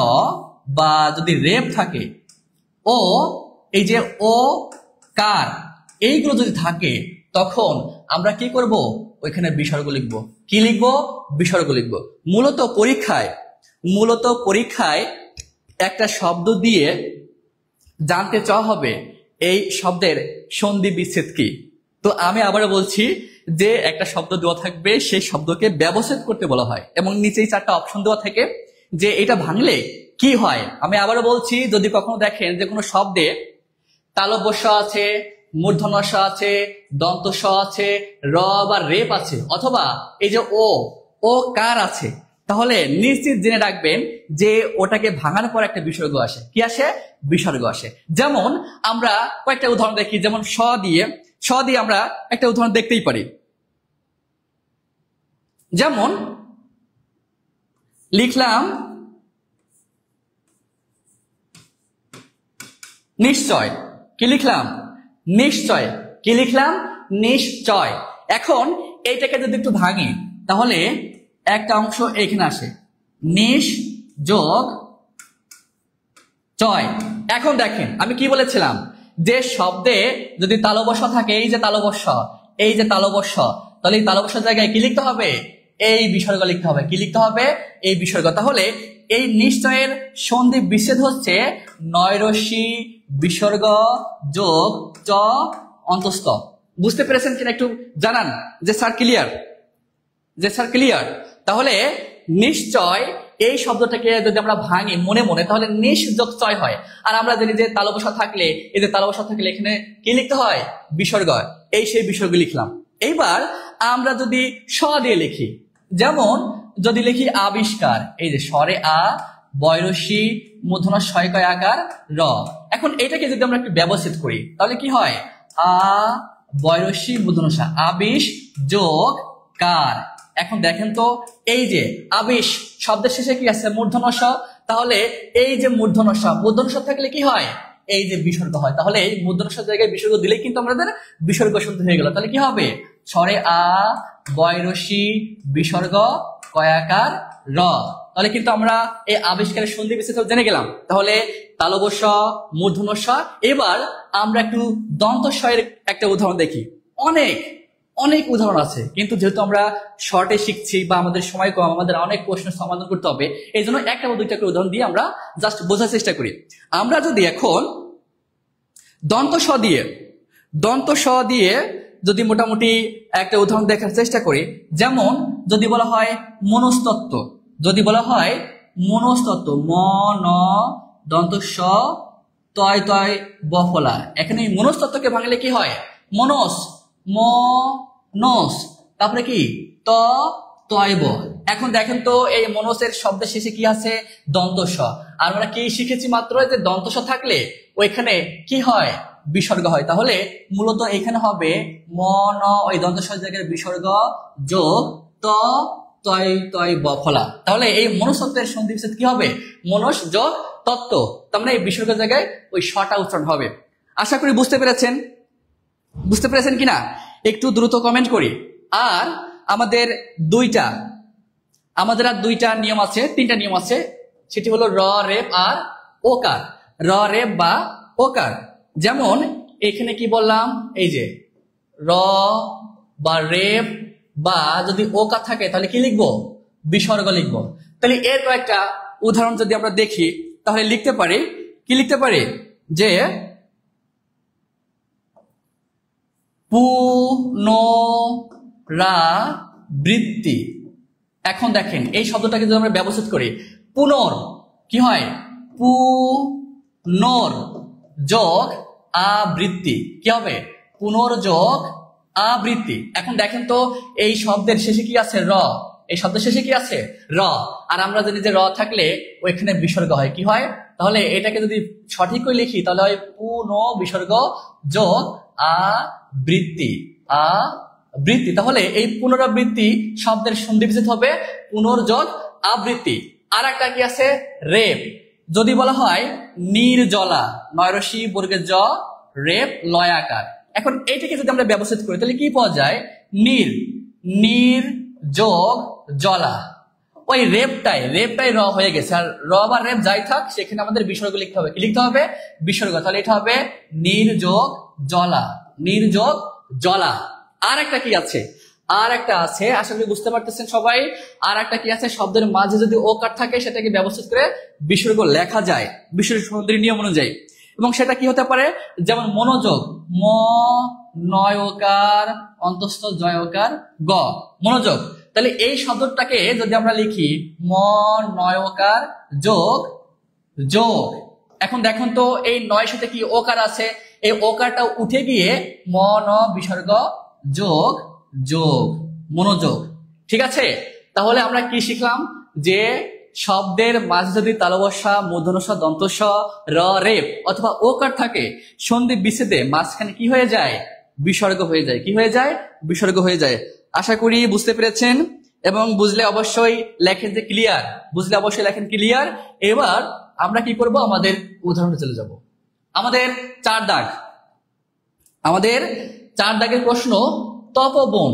বা যদি রেপ থাকে, ও, এই যে ও কার, এইগুলো যদি থাকে তখন আমরা কি করব, ওইখানে বিসর্গ লিখব। কি লিখব? বিসর্গ লিখব। মূলত পরীক্ষায় একটা শব্দ দিয়ে জানতে চাওয়া হবে এই শব্দের সন্ধি বিচ্ছেদ কি। তো আমি আবারও বলছি যে একটা শব্দ দেওয়া থাকবে, সেই শব্দকে ব্যবচ্ছেদ করতে বলা হয়, এবং নিচেই 4টা অপশন দেওয়া থাকে যে এটা ভাঙলে কি হয়। আমি আবারও বলছি, যদি কখনো দেখেন যে কোনো শব্দে তালব্য স আছে, মূর্ধন্য স আছে, দন্ত স আছে, র বা রেপ আছে, অথবা এই যে ও কার আছে, তাহলে নিশ্চিত জেনে রাখবেন যে ওটাকে ভাঙার পর একটা বিসর্গ আসে। কি আসে? বিসর্গ আসে। যেমন আমরা কয়েকটা উদাহরণ দেখি, যেমন স দিয়ে আমরা একটা উদাহরণ দেখতেই পারি। যেমন লিখলাম নিশ্চয়। কি লিখলাম? নিশ্চয়। কি লিখলাম? নিশ্চয়। এখন এইটাকে যদি একটু ভাঙি, তাহলে একটা অংশ এখানে আসে, নিশ যোগ চয়। এখন দেখেন আমি কি বলেছিলাম, যে শব্দে যদি তালব্য স থাকে, এই যে তালব্য স, এই যে তালব্য স, তাহলে এই তালব্য স জায়গায় কি লিখতে হবে? এই বিসর্গ লিখতে হবে। কি লিখতে হবে? এই বিসর্গ। তাহলে এই নিশ্চয়ের সন্ধি বিচ্ছেদ হচ্ছে নয়রসি বিসর্গ যোগ চ অন্তস্থ। বুঝতে পেরেছেন কিনা একটু জানান যে স্যার ক্লিয়ার, যে স্যার ক্লিয়ার। তাহলে নিশ্চয় এই শব্দটাকে যদি আমরা ভাঙি মনে মনে, তাহলে নিশ যোগ চয় হয়। আর আমরা জানি যে তালব্য স থাকলে, এই যে তালব্য স থাকলে এখানে কি লিখতে হয়? বিসর্গ। এই সেই বিসর্গ লিখলাম। এইবার আমরা যদি স দিয়ে লিখি, যেমন যদি লিখি আবিষ্কার, এই যে স্বরে আ, বয়রসি, মূর্ধন্য শয় কয় আকার র। এখন এটাকে যদি আমরা একটু ব্যবচ্ছেদ করি, তাহলে কি হয়? আ বয়রসি মূর্ধন্য সা, আবিষ যোগ কার। এখন দেখেন তো, এই যে আবিষ শব্দের শেষে কি আছে? মূর্ধন্য স। তাহলে এই যে মূর্ধন্য স, মূর্ধন্য স থাকলে কি হয়? এই যে বিসর্গ হয়। তাহলে এই মূর্ধন্য স জায়গায় বিসর্গ দিলেই কিন্তু আমাদের বিসর্গ সন্ধি হয়ে গেল। তাহলে কি হবে? স্বরে আ, বয়রসি, বিসর্গ কয়াকার র। তাহলে কিন্তু আমরা এই আবিষ্কারের সন্ধি বিচ্ছেদ জেনে গেলাম। তাহলে তালব্য স, মূর্ধন্য স। এবার আমরা একটু দন্ত স এর একটা উদাহরণ দেখি। অনেক উদাহরণ আছে, কিন্তু যেহেতু আমরা শর্টে শিখছি বা আমাদের সময় কম, আমাদের অনেক প্রশ্ন সমাধান করতে হবে, এই জন্য একটা বা দুইটা করে উদাহরণ দিয়ে আমরা জাস্ট বোঝার চেষ্টা করি। আমরা যদি এখন দন্ত স দিয়ে যদি মোটামুটি একটা উদাহরণ দেখার চেষ্টা করি, যেমন যদি বলা হয় মনস্তত্ত্ব, ম ন দন্ত স তয় তয় বফলা, এখানে এই মনস্তত্ত্বকে ভাঙলে কি হয়? মনস, মনস, তারপরে কি ত তয় ব। এখন দেখেন তো এই মনসের শব্দের শেষে কি আছে? দন্ত স। আর আমরা কি শিখেছি মাত্র যে দন্ত স থাকলে ওইখানে কি হয়? বিসর্গ হয়। তাহলে মূলত এখানে হবে ম ন, ওই দন্ত স জায়গায় বিসর্গ যোগ ত তয় তয় বফলা। তাহলে এই মনস্তত্ত্বের সন্ধি বিচ্ছেদ কি হবে? মনস যোগ তত্ত্ব, তার মানে এই বিসর্গ জায়গায় ওই সটা উচ্চারণ হবে। আশা করি বুঝতে পেরেছেন কিনা একটু দ্রুত কমেন্ট করি। আর আমাদের আর দুইটা নিয়ম আছে, তিনটা নিয়ম আছে, সেটি হলো র রেপ আর ওকার। র রেপ বা ওকার, যেমন এখানে কি বললাম, এই যে র বা রেপ বা যদি ওকার থাকে তাহলে কি লিখবো? বিসর্গ লিখবো। তাহলে এর কয়েকটা উদাহরণ যদি আমরা দেখি তাহলে লিখতে পারি যে পুনরাবৃত্তি। এখন দেখেন এই শব্দটাকে যদি আমরা ব্যবস্থিত করি, পুনর কি হয়? পুনর যোগ আবৃত্তি, কি হবে? পুনর্যোগ আবৃত্তি। এখন দেখেন তো এই শব্দের শেষে কি আছে? র। এই শব্দের শেষে কি আছে? র। আর আমরা জানি যে র থাকলে ওইখানে বিসর্গ হয়, কি হয়? তাহলে এটাকে যদি সঠিক করে লিখি তাহলে হয় পুন বিসর্গ যোগ আবৃত্তি, আবৃত্তি। তাহলে এই পুনরাবৃত্তি শব্দের সন্ধি বিচ্ছেদ হবে পুনর্যোগ আবৃত্তি। আর একটা কি আছে? রেপ। যদি বলা হয় নির্জলা, নয়রসি বর্গের জ, রেপ লয়াকার। এখন এইটাকে যদি আমরা ব্যবস্থিত করি তাহলে কি পাওয়া যায়? নির যোগ জলা। ওই রেপটাই র হয়ে গেছে, আর র বা রেপ যাই থাক সেখানে আমাদের বিসর্গ লিখতে হবে। কি লিখতে হবে? বিসর্গ। তাহলে এটা হবে নির্যোগ জলা। আর একটা কি আছে? আশা করি বুঝতে পারতেছেন সবাই। আর একটা কি আছে? শব্দের মাঝে যদি ওকার থাকে সেটাকে ব্যবস্থিত করে বিসর্গ লেখা যায় বিসর্গ সন্ধির নিয়ম অনুযায়ী। এবং সেটা কি হতে পারে? যেমন মনোযোগ, ম নয়কার অন্তস্থ জয়কার গ, মনোযোগ। তাহলে এই শব্দটাকে যদি আমরা লিখি ম নয়কার যোগ যোগ, এখন দেখুন তো এই নয় সাথে কি ওকার আছে, এই ওকারটা উঠে গিয়ে ম ন বিসর্গ যোগ যোগ, মনোযোগ। ঠিক আছে, তাহলে আমরা কি শিখলাম? যে শব্দের মাঝে যদি তালবস্যা, মূর্ধন্য ষ, দন্ত স, র রেপ অথবা ওকার থাকে, সন্ধি বিচ্ছেদে মাঝখানে কি হয়ে যায়? বিসর্গ হয়ে যায়। কি হয়ে যায়? বিসর্গ হয়ে যায়। আশা করি বুঝতে পেরেছেন, এবং বুঝলে অবশ্যই লেখেন যে ক্লিয়ার, ক্লিয়ার। এবার আমরা কি করব? আমাদের উদাহরণে চলে যাব। আমাদের চার দাগের প্রশ্ন, তপবন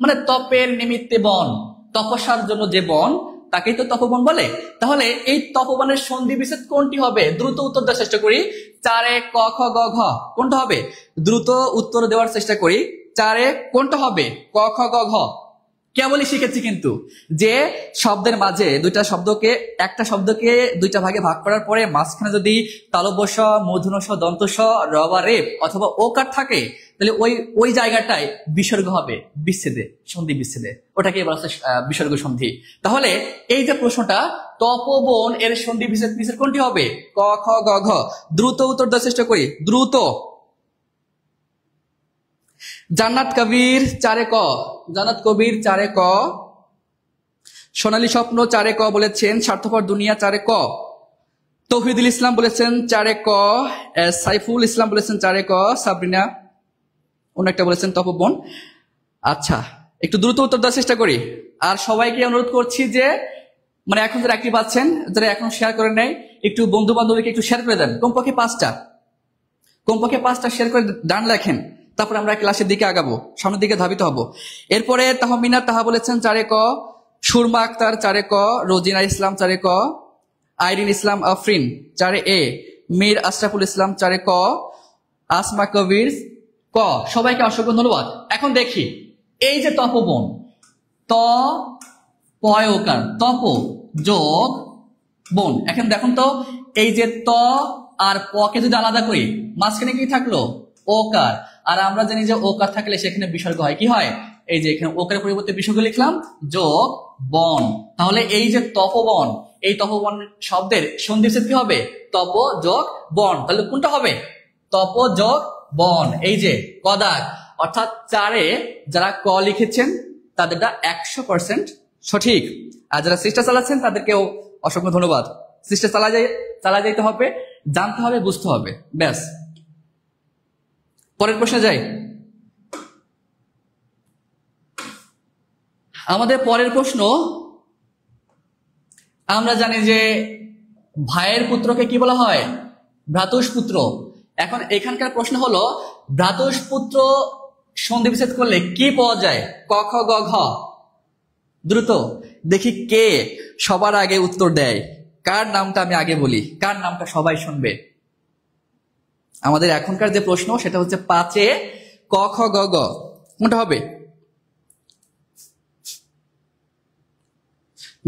মানে তপের নিমিত্তে বন, তপস্যার জন্য যে বন তাকেই তো তপবন বলে। তাহলে এই তপবনের সন্ধি বিচ্ছেদ কোনটি হবে? দ্রুত উত্তর দেওয়ার চেষ্টা করি। 4 ক খ গ ঘ কোনটা হবে? দ্রুত উত্তর দেওয়ার চেষ্টা করি। 4 কোনটা হবে? ক খ গ ঘ। কেবলই শিখেছি কিন্তু যে শব্দের মাঝে একটা শব্দকে দুইটা ভাগে ভাগ করার পরে মাঝখানে যদি তালব্য স, মূর্ধন্য ষ, দন্ত স, র বা রেপ অথবা ওকার থাকে তাহলে ওই জায়গাটায় বিসর্গ হবে সন্ধি বিচ্ছেদে, ওটাকে বলা হচ্ছে বিসর্গ সন্ধি। তাহলে এই যে প্রশ্নটা, তপবন এর সন্ধি বিচ্ছেদ কোনটি হবে? ক খ গ ঘ। দ্রুত উত্তর দেওয়ার চেষ্টা করি, দ্রুত। জান্নাত কবির 4 ক, সোনালী স্বপ্ন 4 ক বলেছেন, স্বার্থপর দুনিয়া 4 ক, তৌহিদুল ইসলাম বলেছেন 4 ক, সাইফুল ইসলাম বলেছেন 4 ক, সাবরিনা অন্য একটা বলেছেন তপবন। আচ্ছা, একটু দ্রুত উত্তর দেওয়ার চেষ্টা করি। আর সবাইকে অনুরোধ করছি যে মানে এখন যারা অ্যাক্টিভ আছেন, যারা এখন শেয়ার করে নেয়, একটু বন্ধু বান্ধবীকে একটু শেয়ার করে দেন, কমপক্ষে 5টা শেয়ার করে ডান লেখেন। তারপর আমরা ক্লাসের দিকে আগাবো, সামনের দিকে ধাবিত হব। এরপরে তাহমিনা তাহা বলেছেন 4 ক, সুরমা আক্তার 4 ক, রোজিনা ইসলাম 4 ক, আইরিন ইসলাম আফরিন 4 এ, মীর আশরাফুল ইসলাম 4 ক, আসমা কবির ক। সবাইকে অসংখ্য ধন্যবাদ। এখন দেখি এই যে তপবন, ত পয়কার, তপ যোগ বন। এখন দেখুন তো এই যে ত আর পকে যদি আলাদা করি মাঝখানে কি থাকলো ওকার, আর আমরা জানি যে ওকার থাকলে সেখানে বিসর্গ হয়, কি হয় এই যে এখানে ওকারের পরিবর্তে বিসর্গ লিখলাম যোগ বন। তাহলে এই যে তপবন, এই তপবন শব্দের সন্ধি বিচ্ছেদ কি হবে তপ যোগ বন। তাহলে কোনটা হবে তপ যোগ বন। এই যে কদাক, অর্থাৎ চারে যারা ক লিখেছেন তাদেরটা 100% সঠিক। আর যারা চেষ্টা চালাচ্ছেন তাদেরকেও অসংখ্য ধন্যবাদ। চেষ্টা চালা যাইতে হবে, জানতে হবে, বুঝতে হবে, ব্যাস। পরের প্রশ্নে যাই। আমাদের পরের প্রশ্ন, আমরা জানি যে ভাইয়ের পুত্রকে কি বলা হয় ভ্রাতুষ্পুত্র। এখন এখানকার প্রশ্ন হলো ভ্রাতুষ্পুত্র সন্ধি বিচ্ছেদ করলে কি পাওয়া যায় ক খ গ ঘ। দ্রুত দেখি কে সবার আগে উত্তর দেয়। কার নামটা আমি আগে বলি, কার নামটা সবাই শুনবে। আমাদের এখনকার যে প্রশ্ন সেটা হচ্ছে 5 ক খ গ ঘ, কোনটা হবে?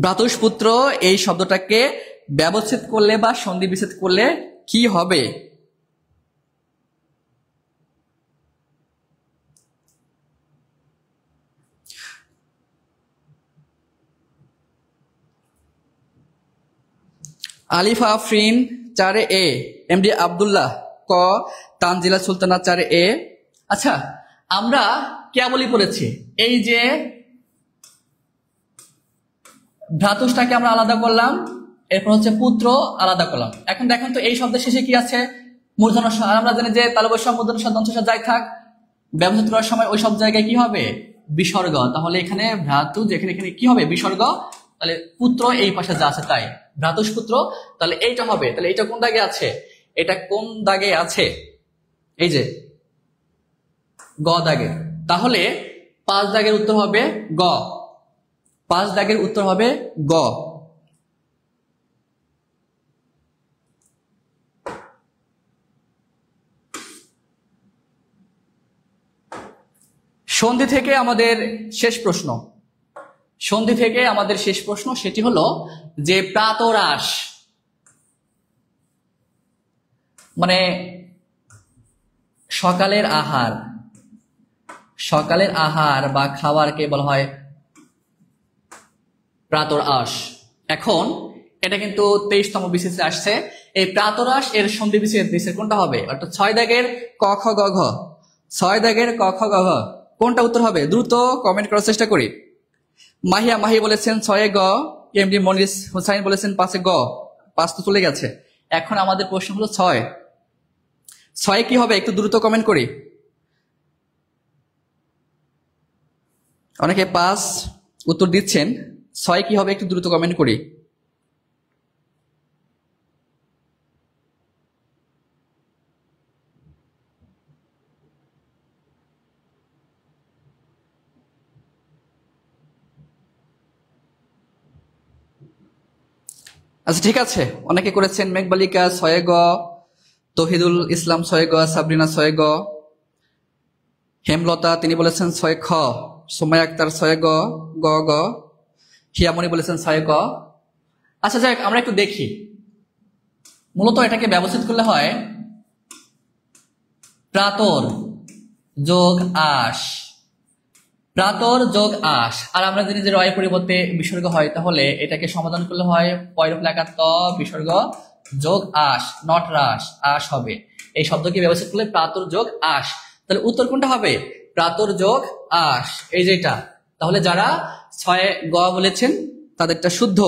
ভ্রাতুষ্পুত্র এই শব্দটাকে ব্যবচ্ছেদ করলে বা সন্ধি বিচ্ছেদ করলে কি হবে? আলিফা আফরিন 4 এ, এমডি আব্দুল্লাহ ক, তানজিলা সুলতানা 4 এ। আচ্ছা, আমরা কেবলই পড়েছি এই যে ভ্রাতুষটাকে আমরা আলাদা করলাম, এরপর হচ্ছে পুত্র আলাদা করলাম। এখন দেখেন তো এই শব্দের শেষে কি আছে মূর্ধন্য ষ। আমরা জানি যে তালবস্য মূর্ধন্য ষ দন্ত ষ যাই থাক, ব্যবহার করার সময় ওই সব জায়গায় কি হবে বিসর্গ। তাহলে এখানে ভ্রাতু যেখানে এখানে কি হবে বিসর্গ, তাহলে পুত্র এই পাশে যা আছে তাই ভ্রাতুষ্পুত্র। তাহলে এইটা হবে, তাহলে এটা কোন দাগে আছে, এটা কোন দাগে আছে এই যে গ দাগে। তাহলে 5 দাগের উত্তর হবে গ, 5 দাগের উত্তর হবে গ। সন্ধি থেকে আমাদের শেষ প্রশ্ন, সন্ধি থেকে আমাদের শেষ প্রশ্ন সেটি হলো যে প্রাতরাশ মানে সকালের আহার, সকালের আহার বা খাবারকে বলা হয় প্রাতরাশ। এখন এটা কিন্তু 23তম বিসিএসে আসছে। এই প্রাতরাশ এর সন্ধি বিচ্ছেদ কোনটা হবে? অর্থাৎ 6 দাগের ক খ গ ঘ, 6 দাগের ক খ গ ঘ কোনটা উত্তর হবে? দ্রুত কমেন্ট করার চেষ্টা করি। মাহি বলেছেন 6 গ, এমডি মনিস হুসাইন বলেছেন 5 গ, 5 তো চলে গেছে। এখন আমাদের প্রশ্ন হলো 6 কি হবে? একটু দ্রুত কমেন্ট করি। অনেকে 5 উত্তর দিচ্ছেন, 6 কি হবে একটু দ্রুত কমেন্ট করি। আচ্ছা ঠিক আছে, অনেকে করেছেন মেঘবালিকা 6 গ, তহিদুল ইসলাম 6 গ, সাবরিনা 6 গ, হেমলতা তিনি বলেছেন 6 খ, সোমায়া আক্তার 6 গ গ গ, হিয়ামণি বলেছেন 6 গ। আচ্ছা যাক, আমরা একটু দেখি। মূলত এটাকে ব্যবচ্ছেদ করলে হয় প্রাতর যোগ আশ, প্রাতর যোগ আশ। আর আমরা জানি যে রয়ের পরিবর্তে বিসর্গ হয়, তাহলে এটাকে সমাধান করলে হয় পয়রূপ লেখা ত বিসর্গ যোগ আশ, নট রাস, আশ হবে। এই শব্দকে ব্যবচ্ছেদ করলে প্রাতর যোগ আশ। তাহলে উত্তর কোনটা হবে? প্রাতর যোগ আশ, এই যেটা। তাহলে যারা 6 গ বলেছেন তাদেরটা শুদ্ধ,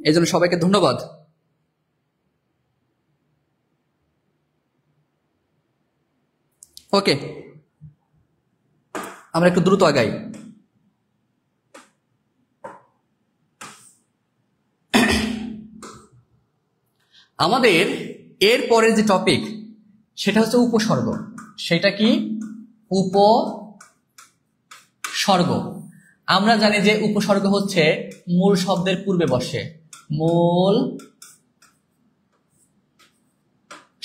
এই জন্য সবাইকে ধন্যবাদ। ওকে, আমরা একটু দ্রুত আগাই। আমাদের এর পরের যে টপিক সেটা হচ্ছে উপসর্গ। সেটা কি? উপসর্গ। আমরা জানি যে উপসর্গ হচ্ছে মূল শব্দের পূর্বে বসে, মূল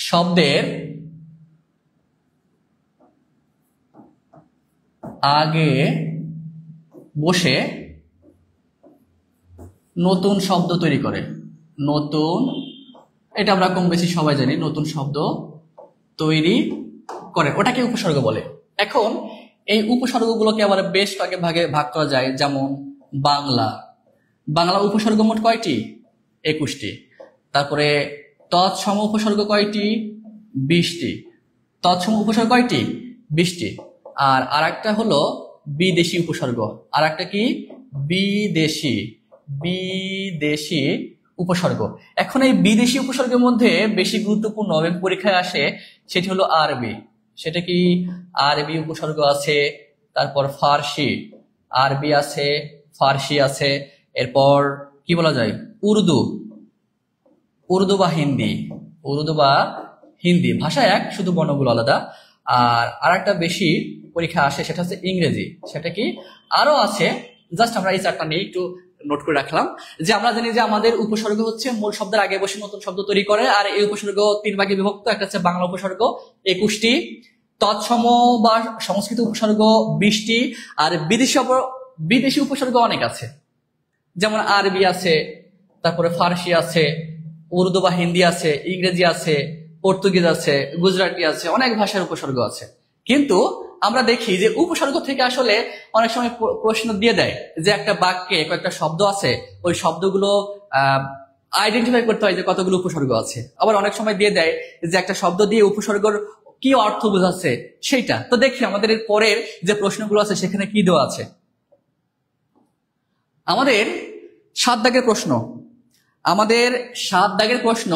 শব্দের আগে বসে নতুন শব্দ তৈরি করে। নতুন, এটা আমরা কম বেশি সবাই জানি, নতুন শব্দ তৈরি করে, ওটাকে উপসর্গ বলে। এখন এই উপসর্গগুলোকে আবার বেশ কয়েক ভাগে ভাগ করা যায়। যেমন বাংলা, বাংলা উপসর্গ মোট কয়টি? 21টি। তারপরে তৎসম উপসর্গ কয়টি? 20টি। তৎসম উপসর্গ কয়টি? 20টি। আর আরেকটা হলো বিদেশি উপসর্গ। আর একটা কি? বিদেশি, বিদেশি উপসর্গ। এখন এই বিদেশি উপসর্গের মধ্যে বেশি গুরুত্বপূর্ণ এবং পরীক্ষায় আসে সেটি হলো আরবি। সেটা কি? আরবি উপসর্গ আছে, তারপর ফার্সি, আরবি আছে, ফার্সি আছে, এরপর কি বলা যায়? উর্দু, উর্দু বা হিন্দি, উর্দু বা হিন্দি, ভাষা এক, শুধু বর্ণগুলো আলাদা। আর আরেকটা বেশি পরীক্ষা আসে সেটা হচ্ছে ইংরেজি। সেটা কি? আরো আছে, জাস্ট আমরা এই চারটা নিয়ে একটু নোট করে রাখলাম। যে আমরা জানি যে আমাদের উপসর্গ হচ্ছে মূল শব্দের আগে বসে নতুন শব্দ তৈরি করে। আর এই উপসর্গ 3 ভাগে বিভক্ত। একটা হচ্ছে বাংলা উপসর্গ 21টি, তৎসম বা সংস্কৃত উপসর্গ 20টি, আর বিদেশি উপসর্গ অনেক আছে। যেমন আরবি আছে, তারপরে ফার্সি আছে, উর্দু বা হিন্দি আছে, ইংরেজি আছে, পর্তুগিজ আছে, গুজরাটি আছে, অনেক ভাষার উপসর্গ আছে। কিন্তু আমরা দেখি যে উপসর্গ থেকে আসলে অনেক সময় প্রশ্ন দিয়ে দেয় যে একটা বাক্যে কয়েকটা শব্দ আছে, ওই শব্দগুলো আইডেন্টিফাই করতে হয় যে কতগুলো উপসর্গ আছে। আবার অনেক সময় দিয়ে দেয় যে একটা শব্দ দিয়ে উপসর্গের কি অর্থ বোঝাচ্ছে সেইটা। তো দেখি আমাদের এর পরের যে প্রশ্নগুলো আছে সেখানে কি দেওয়া আছে। আমাদের 7 দাগের প্রশ্ন, আমাদের 7 দাগের প্রশ্ন,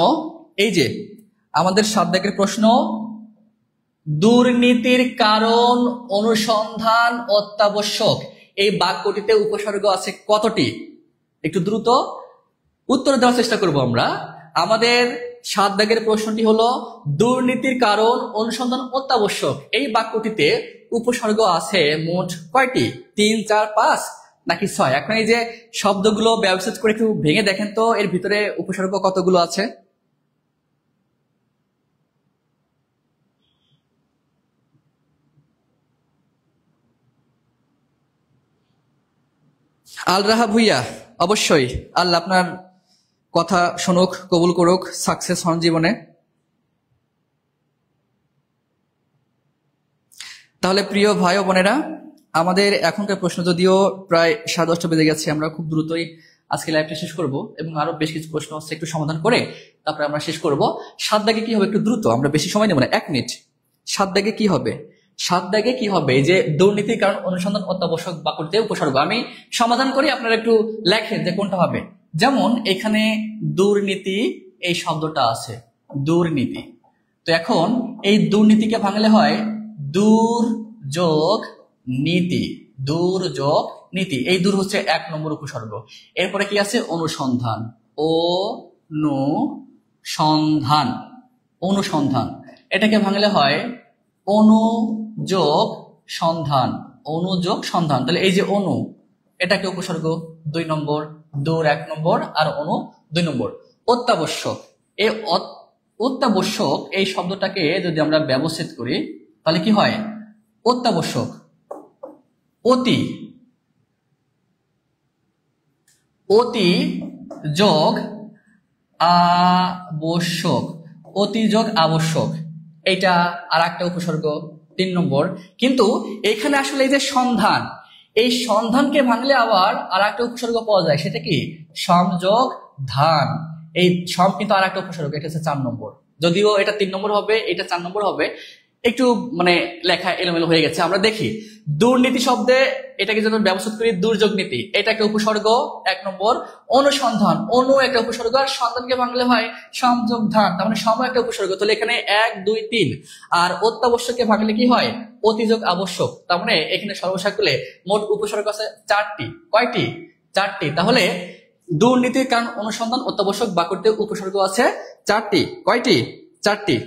এই যে আমাদের 7 দাগের প্রশ্ন, দুর্নীতির কারণ অনুসন্ধান অত্যাবশ্যক, এই বাক্যটিতে উপসর্গ আছে কতটি? একটু দ্রুত উত্তর দেওয়ার চেষ্টা করব আমরা। আমাদের 7 দাগের প্রশ্নটি হলো দুর্নীতির কারণ অনুসন্ধান অত্যাবশ্যক, এই বাক্যটিতে উপসর্গ আছে মোট কয়টি? 3, 4, 5 নাকি 6? এখন এই যে শব্দগুলো ব্যবস্থিত করে একটু ভেঙে দেখেন তো এর ভিতরে উপসর্গ কতগুলো আছে। আল রাহা ভুইয়া, অবশ্যই আল্লাহ আপনার কথা শুনুক, কবুল করুক, সাকসেস হন জীবনে। তাহলে প্রিয় ভাই ও বোনেরা, আমাদের এখনকার প্রশ্ন যদিও প্রায় 10:30 বেজে গেছে, আমরা খুব দ্রুতই আজকে লাইভটা শেষ করব এবং আরো বেশ কিছু প্রশ্ন আছে একটু সমাধান করে তারপরে আমরা শেষ করব। 7 দাগে কি হবে? একটু দ্রুত, আমরা বেশি সময় নেব না, 1 মিনিট। 7 দাগে কি হবে? 7 দাগে কি হবে? যে দুর্নীতির কারণ অনুসন্ধান অত্যাবশ্যক বাক্যটিতে উপসর্গ। আমি সমাধান করি, আপনারা একটু লেখেন যে কোনটা হবে। যেমন এখানে দুর্নীতি এই শব্দটা আছে, দুর্নীতি। তো এখন এই দুর্নীতিকে ভাঙলে হয় দূর যোগ নীতি, দূর যোগ নীতি। এই দূর হচ্ছে 1 নম্বর উপসর্গ। এরপরে কি আছে? অনুসন্ধান, অনুসন্ধান, অনুসন্ধান, এটাকে ভাঙলে হয় অনুযোগ সন্ধান, অনুযোগ সন্ধান। তাহলে এই যে অনু, এটাকে উপসর্গ 2 নম্বর, দূর 1 নম্বর, আর অনু 2 নম্বর। অত্যাবশ্যক, এই অত্যাবশ্যক এই শব্দটাকে যদি আমরা ব্যবস্থিত করি তাহলে কি হয়? অত্যাবশ্যক, অতি, অতি যোগ আবশ্যক, অতি যোগ আবশ্যক, এইটা আর একটা উপসর্গ 3 নম্বর। কিন্তু এখানে আসলে এই যে সন্ধান, এই সন্ধানকে ভাঙলে আবার আর একটা উপসর্গ পাওয়া যায়, সেটা কি? সংযোগ ধান। এই সম কিন্তু আর একটা উপসর্গ, এটা হচ্ছে 4 নম্বর। যদিও এটা 3 নম্বর হবে, এটা 4 নম্বর হবে, একটু মানে লেখা এলোমেলো হয়ে গেছে। আমরা দেখি দুর্নীতি শব্দে এটাকে যদি ব্যবস্থা করি দুর্যোগ নীতি, এটাকে উপসর্গ 1 নম্বর। অনুসন্ধান, অনু একটা উপসর্গ, আর সন্ধানকে ভাঙলে হয় সংযোগ ধান, তার মানে সম একটা উপসর্গ। তাহলে এখানে 1, 2, 3। আর অত্যাবশ্যককে ভাঙলে কি হয়? অতিযোগ আবশ্যক। তার মানে এখানে সর্বসাকুল্যে মোট উপসর্গ আছে 4টি। কয়টি? 4টি। তাহলে দুর্নীতির কারণ অনুসন্ধান অত্যাবশ্যক বাক্যটিতে উপসর্গ আছে 4টি। কয়টি? 4টি।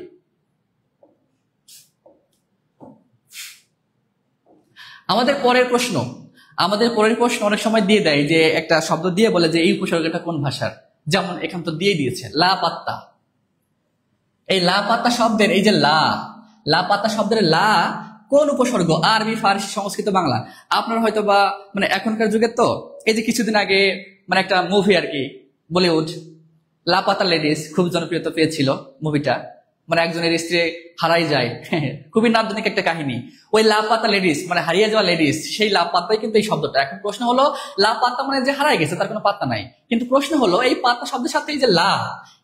আমাদের পরের প্রশ্ন, আমাদের পরের প্রশ্ন অনেক সময় দিয়ে দেয় যে একটা শব্দ দিয়ে বলে যে এই উপসর্গটা কোন ভাষার। যেমন এখান তো দিয়ে দিয়েছে লা পাত্তা। এই লা পাত্তা শব্দের এই যে লা, লা পাত্তা শব্দের লা কোন উপসর্গ? আরবি, ফার্সি, সংস্কৃত, বাংলা। আপনার হয়তো বা মানে এখনকার যুগের তো এই যে কিছুদিন আগে মানে একটা মুভি আর কি, বলিউড, লাপাতা লেডিস, খুব জনপ্রিয়তা পেয়েছিল মুভিটা। মানে একজনের স্ত্রী হারাই যায়, খুবই নান্দনিক একটা কাহিনী। ওই লাপাতা লেডিস মানে হারিয়ে যাওয়া লেডিস, সেই লাপাতাই কিন্তু এই শব্দটা। এখন প্রশ্ন হলো, লাপাতা মানে যে হারাই গেছে, তার কোনো পাত্তা নাই। কিন্তু প্রশ্ন হলো, এই পাতা শব্দের সাথে এই যে লা,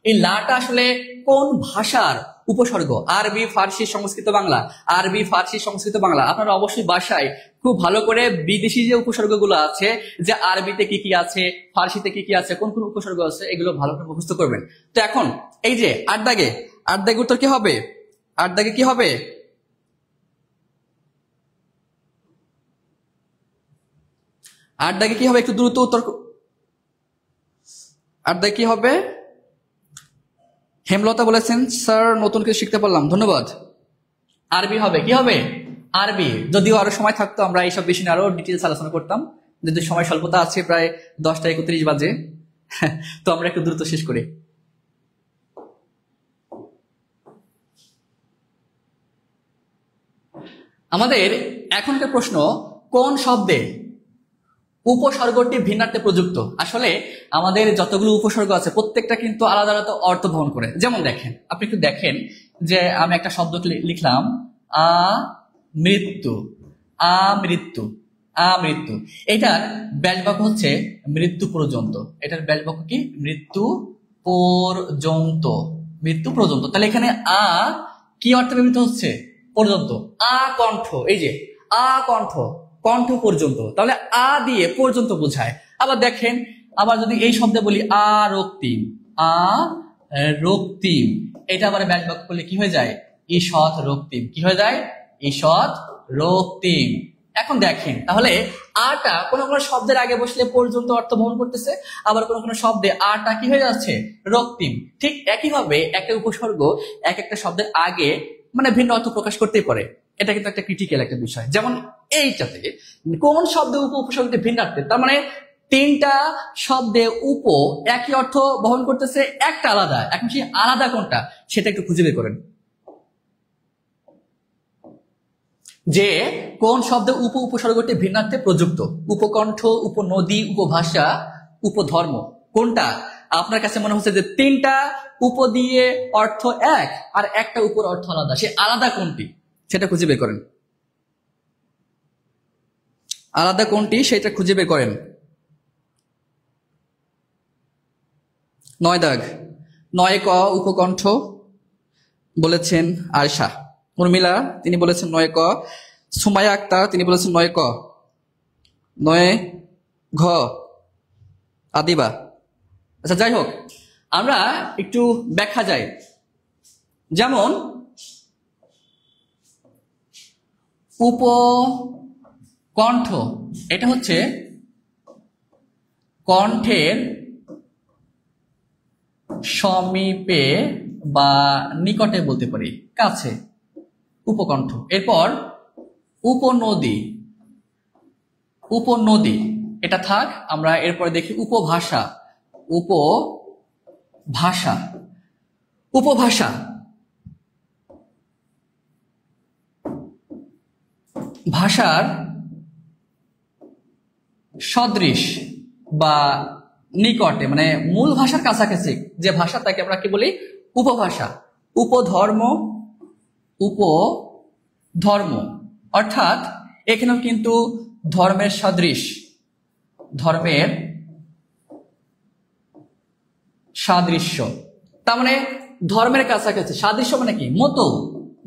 এই লাটা আসলে কোন ভাষার উপসর্গ? আরবি, ফার্সি, সংস্কৃত, বাংলা। আরবি, ফার্সি, সংস্কৃত, বাংলা। আপনারা অবশ্যই বাসায় খুব ভালো করে বিদেশি যে উপসর্গগুলো আছে, যে আরবিতে কি কি আছে, ফার্সিতে কি কি আছে, কোন কোন উপসর্গ আছে, এগুলো ভালো করে মুখস্থ করবেন। তো এখন এই যে 8 দাগে, 8 দাগে উত্তর কি হবে? 8 দাগে কি হবে? 8 দাগে কি হবে? একটু দ্রুত উত্তর। 8 দাগে কি হবে? হেমলতা বলেছেন, স্যার নতুন কিছু শিখতে পারলাম, ধন্যবাদ। আরবি হবে। কি হবে? আরবি। যদিও আরো সময় থাকতো, আমরা এইসব বিষয় নিয়ে আরো ডিটেলস আলোচনা করতাম, যদি সময় স্বল্পতা আছে, প্রায় 10টা 31 বাজে, তো আমরা একটু দ্রুত শেষ করি। আমাদের এখনকার প্রশ্ন, কোন শব্দে উপসর্গটি ভিন্নার্থে প্রযুক্ত? আসলে আমাদের যতগুলো উপসর্গ আছে প্রত্যেকটা কিন্তু আলাদা আলাদা অর্থ বহন করে। যেমন দেখেন, আপনি একটু দেখেন যে আমি একটা শব্দ লিখলাম, আ মৃত্যু, আমৃত্যু, আমৃত্যু। এটার ব্যাসবাক্য হচ্ছে মৃত্যু পর্যন্ত। এটার ব্যাসবাক্য কি? মৃত্যু পর্যন্ত, মৃত্যু পর্যন্ত। তাহলে এখানে আ কি অর্থে ব্যবহৃত হচ্ছে? পর্যন্ত। আ কণ্ঠ, এই যে আ কণ্ঠ, কণ্ঠ পর্যন্ত, তাহলে আ দিয়ে পর্যন্ত বোঝায়। আবার দেখেন, আবার যদি এই শব্দে বলি আ রক্তিম, আ রক্তিম, এটা আবার ব্যাসবাক্য করলে কি হয়ে যায়? ঈষৎ রক্তিম। কি হয়ে যায়? ঈষৎ রক্তিম। এখন দেখেন, তাহলে আটা কোন কোন শব্দের আগে বসলে পর্যন্ত অর্থ বহন করতেছে, আবার কোন কোন শব্দে আটা কি হয়ে যাচ্ছে? রক্তিম। ঠিক একইভাবে একটা উপসর্গ এক একটা শব্দের আগে মানে ভিন্ন অর্থ প্রকাশ করতেই পারে। এটা কিন্তু একটা ক্রিটিক্যাল একটা বিষয়। যেমন এইটাতে কোন শব্দে উপসর্গটি ভিন্নার্থে, তার মানে 3টা শব্দে উপ একই অর্থ বহন করতেছে, একটা আলাদা। এখন সেই আলাদা কোনটা সেটা একটু খুঁজে বের করেন, যে কোন শব্দে উপসর্গটি ভিন্নার্থে প্রযুক্ত। উপকণ্ঠ, উপনদী, উপভাষা, উপধর্ম, কোনটা? আপনার কাছে মনে হচ্ছে যে 3টা উপ দিয়ে অর্থ এক আর একটা উপর অর্থ আলাদা, সে আলাদা কোনটি সেটা খুঁজে বের করেন। আলাদা কোনটি সেটা খুঁজে বের করেন। 9 দাগ, 9 ক উপকণ্ঠ বলেছেন আয়শা। উর্মিলা তিনি বলেছেন 9 ক। সুমাইয়া আক্তার তিনি বলেছেন 9 ক। 9 ঘ আদিবা। আচ্ছা, যাই হোক, আমরা একটু ব্যাখ্যা যাই। যেমন উপকণ্ঠ, এটা হচ্ছে কণ্ঠের সমীপে বা নিকটে বলতে পারি, কাছে, উপকণ্ঠ। এরপর উপনদী, উপনদী এটা থাক, আমরা এরপরে দেখি উপভাষা, উপভাষা, উপভাষা, ভাষার সদৃশ বা নিকটে, মানে মূল ভাষার কাছাকাছি যে ভাষা তাকে আমরা কি বলি? উপভাষা। উপধর্ম, উপধর্ম, অর্থাৎ এখানেও কিন্তু ধর্মের সদৃশ, ধর্মের সাদৃশ্য, তার মানে ধর্মের কাছাকাছি। সাদৃশ্য মানে কি? মতো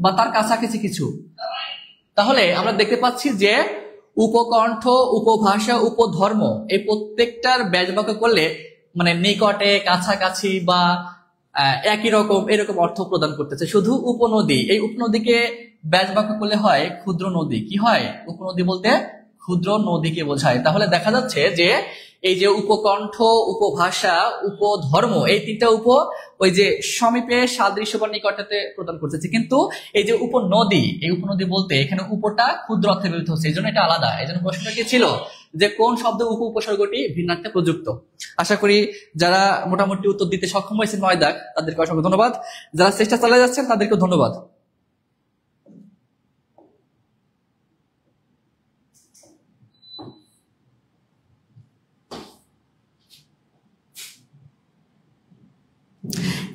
বা তার কাছাকাছি কিছু। তাহলে আমরা দেখতে পাচ্ছি যে উপকণ্ঠ, উপভাষা, উপধর্ম এই প্রত্যেকটার ব্যাসবাক্য করলে মানে নিকটে, কাছাকাছি বা একই রকম এরকম অর্থ প্রদান করতেছে। শুধু উপনদী, এই উপনদীকে ব্যাসবাক্য করলে হয় ক্ষুদ্র নদী। কি হয়? উপনদী বলতে ক্ষুদ্র নদীকে বোঝায়। তাহলে দেখা যাচ্ছে যে এই যে উপকণ্ঠ, উপভাষা, উপধর্ম এই 3টা উপ ওই যে সমীপে, সাদৃশ্য বা নিকটতে প্রদান করতেছে। কিন্তু এই যে উপনদী, এই উপনদী বলতে এখানে উপটা ক্ষুদ্র অর্থে ব্যবহৃত হচ্ছে, এই জন্য এটা আলাদা। এই জন্য প্রশ্নটা কি ছিল যে কোন শব্দ উপসর্গটি ভিন্নার্থে প্রযুক্ত। আশা করি যারা মোটামুটি উত্তর দিতে সক্ষম হয়েছে 9 দাগ তাদেরকে অসংখ্য ধন্যবাদ, যারা চেষ্টা চালিয়ে যাচ্ছেন তাদেরকে ধন্যবাদ।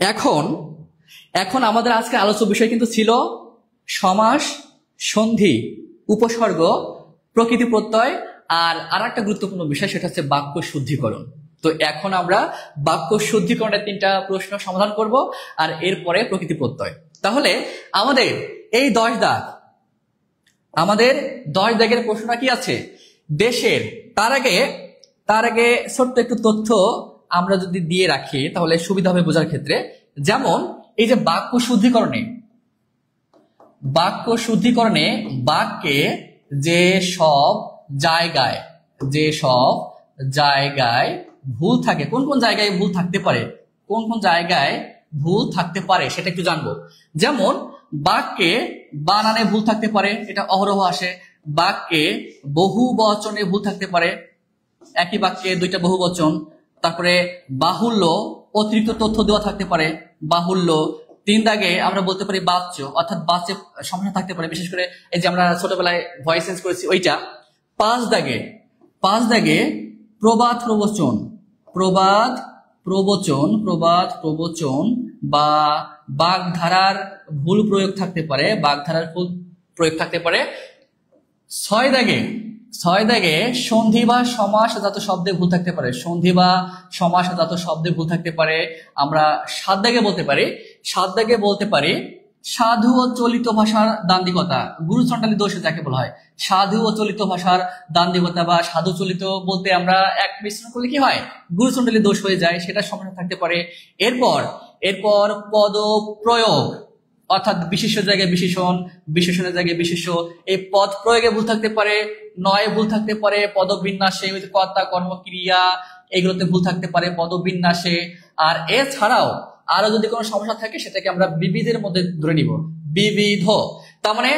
এখন এখন আমাদের আজকে আলোচ্য বিষয় কিন্তু ছিল সমাস, সন্ধি, উপসর্গ, প্রকৃতি প্রত্যয়, আর একটা গুরুত্বপূর্ণ বিষয় সেটা হচ্ছে বাক্য শুদ্ধিকরণ। তো এখন আমরা বাক্য শুদ্ধিকরণের 3টা প্রশ্ন সমাধান করব, আর এরপরে প্রকৃতি প্রত্যয়। তাহলে আমাদের এই 10 দাগ, আমাদের 10 দাগের প্রশ্নটা কি আছে? দেশের। তার আগে ছোট্ট একটু তথ্য আমরা যদি দিয়ে রাখি তাহলে সুবিধা হবে বোঝার ক্ষেত্রে। যেমন এই যে বাক্য শুদ্ধিকরণে বাক্যে যে সব জায়গায় ভুল থাকে, কোন কোন জায়গায় ভুল থাকতে পারে, সেটা একটু জানবো। যেমন বাক্যে বানানে ভুল থাকতে পারে, এটা অহরহ আসে। বাক্যে বহু বচনে ভুল থাকতে পারে, একই বাক্যে 2টা বহু বচন। তারপরে বাহুল্য, অতিরিক্ত তথ্য দেওয়া থাকতে পারে, বাহুল্য। 3 দাগে আমরা বলতে পারি বাচ্য, অর্থাৎ বাচ্চে সমস্যা থাকতে পারে, বিশেষ করে এই যে আমরা ছোটবেলায় ভয়েস চেঞ্জ করেছি ওইটা। 5 দাগে প্রবাদ প্রবচন বা বাগধারার ভুল প্রয়োগ থাকতে পারে। 6 দাগে সন্ধি বা সমাসজাত শব্দে ভুল থাকতে পারে, আমরা 7 দাগে বলতে পারি সাধু ও চলিত ভাষার দান্দিকতা, গুরুচণ্ডালী দোষ যাকে বলা হয়। সাধু ও চলিত ভাষার দান্দিকতা বা সাধু চলিত বলতে আমরা এক মিশ্রণ করলে কি হয়, গুরুচণ্ডালী দোষ হয়ে যায়, সেটা সমস্যা থাকতে পারে। এরপর পদ প্রয়োগ, অর্থাৎ বিশেষ্য জায়গায় বিশেষণ, বিশেষণের জায়গায় বিশেষ্য, এই পদ প্রয়োগে ভুল থাকতে পারে। 9 ভুল থাকতে পারে পদবিন্যাসে, কর্তা কর্ম ক্রিয়া এগুলোতে ভুল থাকতে পারে পদবিন্যাসে। আর এছাড়াও আরো যদি কোনো সমস্যা থাকে সেটাকে আমরা বিবিধের মধ্যে ধরে নিব, বিবিধ। তার মানে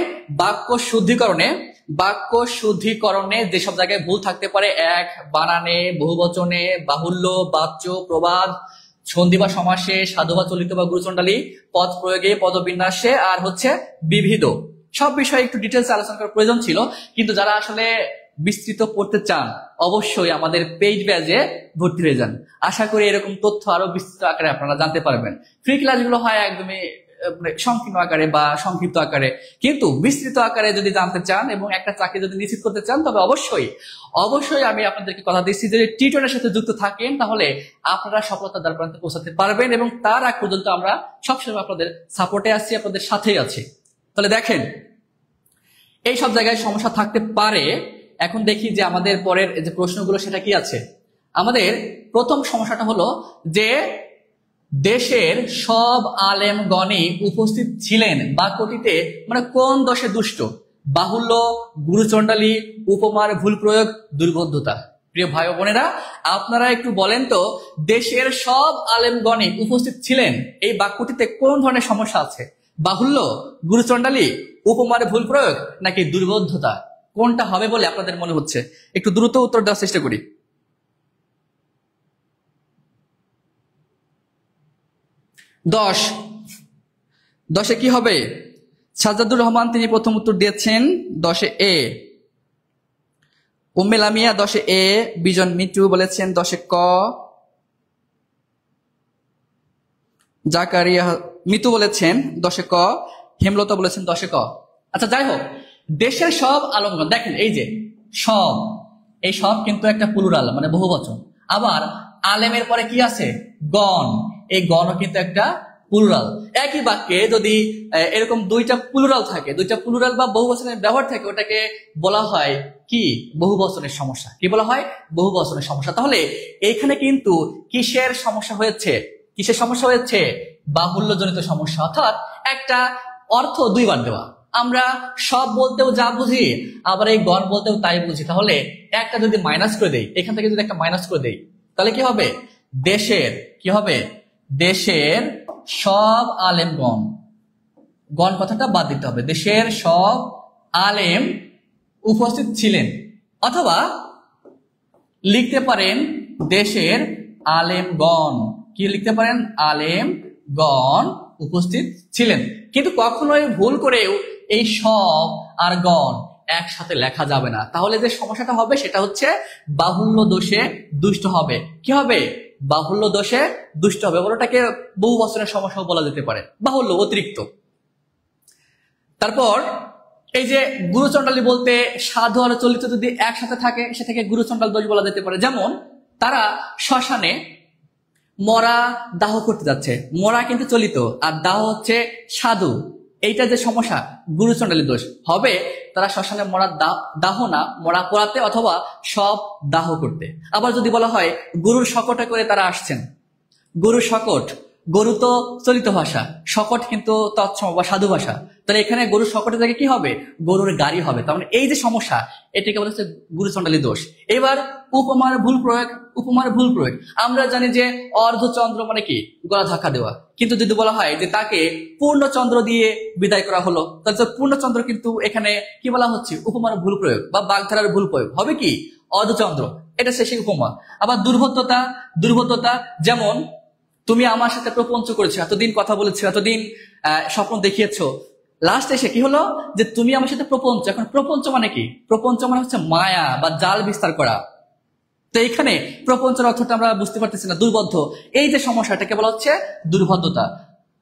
বাক্য শুদ্ধিকরণে যেসব জায়গায় ভুল থাকতে পারে, 1 বানানে, বহুবচনে, বাহুল্য, বাচ্য, প্রবাদ, সন্ধি বা সমাসে, সাধু বা চলিত বা গুরুচণ্ডালী, পদ প্রয়োগে, পদবিন্যাসে, আর হচ্ছে বিবিধ। সব বিষয়ে একটু ডিটেলস আলোচনা করার প্রয়োজন ছিল, কিন্তু যারা আসলে বিস্তৃত পড়তে চান অবশ্যই আমাদের পেইড ব্যাচে ভর্তি হয়ে যান। আশা করি এরকম তথ্য আরো বিস্তৃত আকারে আপনারা জানতে পারবেন। ফ্রি ক্লাসগুলো হয় একদমই সংকীর্ণ আকারে বা সংক্ষিপ্ত আকারে, কিন্তু বিস্তৃত আকারে যদি জানতে চান এবং একটা চাকরি যদি নিশ্চিত করতে চান তবে অবশ্যই আমি আপনাদেরকে কথা দিচ্ছি যে টিউটরের সাথে যুক্ত থাকেন, তাহলে আপনারা সফলতার দ্বার প্রান্তে পৌঁছাতে পারবেন, এবং তার আগ পর্যন্ত আমরা সবসময় আপনাদের সাপোর্টে আছি, আপনাদের সাথেই আছি। তাহলে দেখেন এই সব জায়গায় সমস্যা থাকতে পারে। এখন দেখি যে আমাদের পরের যে প্রশ্নগুলো সেটা কি আছে। আমাদের প্রথম সমস্যাটা হলো যে দেশের সব আলেমগণই উপস্থিত ছিলেন বাক্যটিতে, মানে কোন দোষে দুষ্ট? বাহুল্য, গুরুচণ্ডালী, উপমার ভুল প্রয়োগ, দুর্বোধ্যতা। প্রিয় ভাই ও বোনেরা, আপনারা একটু বলেন তো, দেশের সব আলেমগণই উপস্থিত ছিলেন এই বাক্যটিতে কোন ধরনের সমস্যা আছে? বাহুল্য, গুরুচণ্ডালী, উপমার ভুল প্রয়োগ, নাকি দুর্বোধ্যতা? কোনটা হবে বলে আপনাদের মনে হচ্ছে? একটু দ্রুত উত্তর দেওয়ার চেষ্টা করি। 10 কি হবে? সাজ্জাদুর রহমান তিনি প্রথম উত্তর দিয়েছেন 10 এ। উম্মে লামিয়া 10 এ, বিজন মিটু বলেছেন 10 ক, জাকারিয়া মিতু বলেছেন 10 ক, হেমলতা বলেছেন 10 ক। আচ্ছা যাই হোক, দেশের সব আলমগণ, দেখেন এই যে সব, এই সব কিন্তু একটা প্লুরাল, মানে বহুবচন। আবার আলেমের পরে কি আছে? গণ। এই গণও কিন্তু একটা প্লুরাল। একই বাক্যে যদি এরকম 2টা প্লুরাল থাকে, 2টা প্লুরাল বা বহুবচনের ব্যবহার থাকে, ওটাকে বলা হয় কি? বহুবচনের সমস্যা। কি বলা হয়? বহুবচনের সমস্যা। তাহলে এইখানে কিন্তু কিসের সমস্যা হয়েছে? বাহুল্যজনিত সমস্যা, অর্থাৎ একটা অর্থ 2 বার দেওয়া। আমরা সব বলতেও যা বুঝি, আবার এই গণ বলতেও তাই বুঝি। তাহলে একটা যদি মাইনাস করে দেই, এখান থেকে যদি একটা মাইনাস করে দেই, তাহলে কি হবে? দেশের কি হবে? দেশের সব আলেমগণ, গণ কথাটা বাদ দিতে হবে। দেশের সব আলেম উপস্থিত ছিলেন, অথবা লিখতে পারেন দেশের আলেমগণ। কি লিখতে পারেন? আলেমগণ উপস্থিত ছিলেন। কিন্তু কখনোই ভুল করেও এই সব আর গণ একসাথে লেখা যাবে না। তাহলে যে সমস্যাটা হবে সেটা হচ্ছে বাহুল্য দোষে দুষ্ট হবে। কি হবে? বাহুল্য দোষে দুষ্ট হবে, বলোটাকে বহু বছরের সমস্যা বলা যেতে পারে, বাহুল্য অতিরিক্ত। তারপর এই যে গুরুচণ্ডালী বলতে সাধু আর চলিত যদি একসাথে থাকে সেটাকে গুরুচণ্ডাল দোষ বলা যেতে পারে। যেমন তারা শ্মশানে মরা দাহ করতে যাচ্ছে, মরা কিন্তু চলিত আর দাহ হচ্ছে সাধু, এইটা যে সমস্যা গুরুচণ্ডালী দোষ হবে। তারা শ্মশানে মরা দাহ না, মরা পোড়াতে অথবা সব দাহ করতে। আবার যদি বলা হয় গরুর শকটে করে তারা আসছেন, গরুর শকট, গরু তো চলিত ভাষা, শকট কিন্তু তৎসম বা সাধু ভাষা, তাহলে এখানে গরুর শকটে থেকে কি হবে, গরুর গাড়ি হবে। তার মানে এই যে সমস্যা এটাকে বলা হচ্ছে গুরুচণ্ডালী দোষ। এবার উপমার ভুল প্রয়োগ, উপমার ভুল প্রয়োগ আমরা জানি যে অর্ধচন্দ্র মানে কি, গলা ধাক্কা দেওয়া, কিন্তু যদি বলা হয় যে তাকে পূর্ণচন্দ্র দিয়ে বিদায় করা হলো, তাহলে পূর্ণচন্দ্র কিন্তু এখানে কি বলা হচ্ছে, উপমার ভুল প্রয়োগ বা বাগধারার ভুল প্রয়োগ হবে কি অর্ধচন্দ্র, এটা শেষে উপমা। আবার দুর্বোধ্যতা, দুর্বোধ্যতা যেমন তুমি আমার সাথে প্রপঞ্চ করেছো, এতদিন কথা বলেছো, এতদিন স্বপ্ন দেখিয়েছো, লাস্ট এসে কি হলো যে তুমি আমার সাথে প্রপঞ্চ। এখন প্রপঞ্চ মানে কি, প্রপঞ্চ মানে হচ্ছে মায়া বা জাল বিস্তার করা। তো এখানে প্রপঞ্চের অর্থটা আমরা বুঝতে পারতেছি না, দুর্বোধ্য, এই যে সমস্যাটাকে বলা হচ্ছে দুর্বোধ্যতা।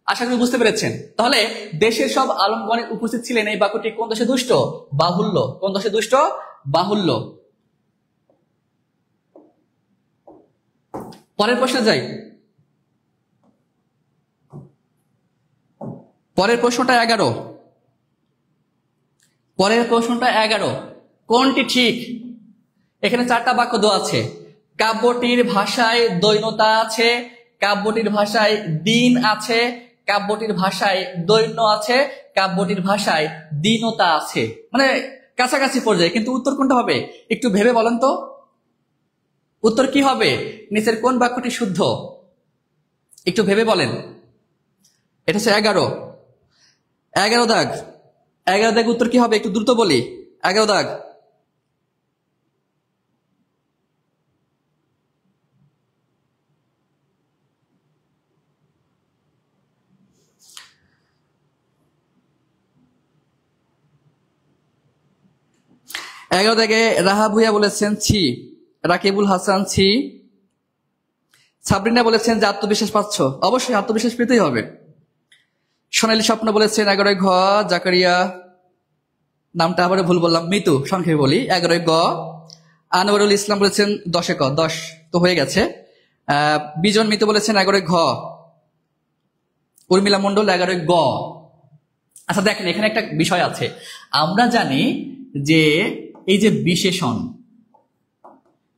আশা করি বুঝতে পেরেছেন। তাহলে দেশের সব আলমগণে উপস্থিত ছিলেন, এই বাক্যটি কোন দোষে দুষ্ট, বাহুল্য। কোন দোষে দুষ্ট, বাহুল্য। পরের প্রশ্নে যাই। পরের প্রশ্নটা 11, পরের প্রশ্নটা 11, কোনটি ঠিক? এখানে 4টা বাক্য দেওয়া আছে। কাব্যটির ভাষায় দৈন্যতা আছে, কাব্যটির ভাষায় দিন আছে, কাব্যটির ভাষায় দৈন্য আছে, কাব্যটির ভাষায় দীনতা আছে, মানে কাছাকাছি পর্যায়ে। কিন্তু উত্তর কোনটা হবে একটু ভেবে বলেন তো, উত্তর কি হবে, নিচের কোন বাক্যটি শুদ্ধ একটু ভেবে বলেন। এটা হচ্ছে 11, 11 দাগ, 11 দাগ উত্তর কি হবে একটু দ্রুত বলি। 11 দাগ, এগারো দাগে রাহা ভুইয়া বলেছেন ছি, রাকিবুল হাসান ছি, সাবরিনা বলেছেন যে আত্মবিশ্বাস পাচ্ছ, অবশ্যই আত্মবিশ্বাস পেতেই হবে। সোনালী স্বপ্ন বলেছেন 11 ঘ, জাকারিয়া নামটা আবার ভুল বললাম, মিতু সংক্ষেপে বলি 11 গ। আনোয়ারুল ইসলাম বলেছেন 10 ক, 10 তো হয়ে গেছে। বিজন মিতু বলেছেন 11 ঘ, উর্মিলা মন্ডল 11 গ। আচ্ছা দেখেন এখানে একটা বিষয় আছে, আমরা জানি যে এই যে বিশেষণ,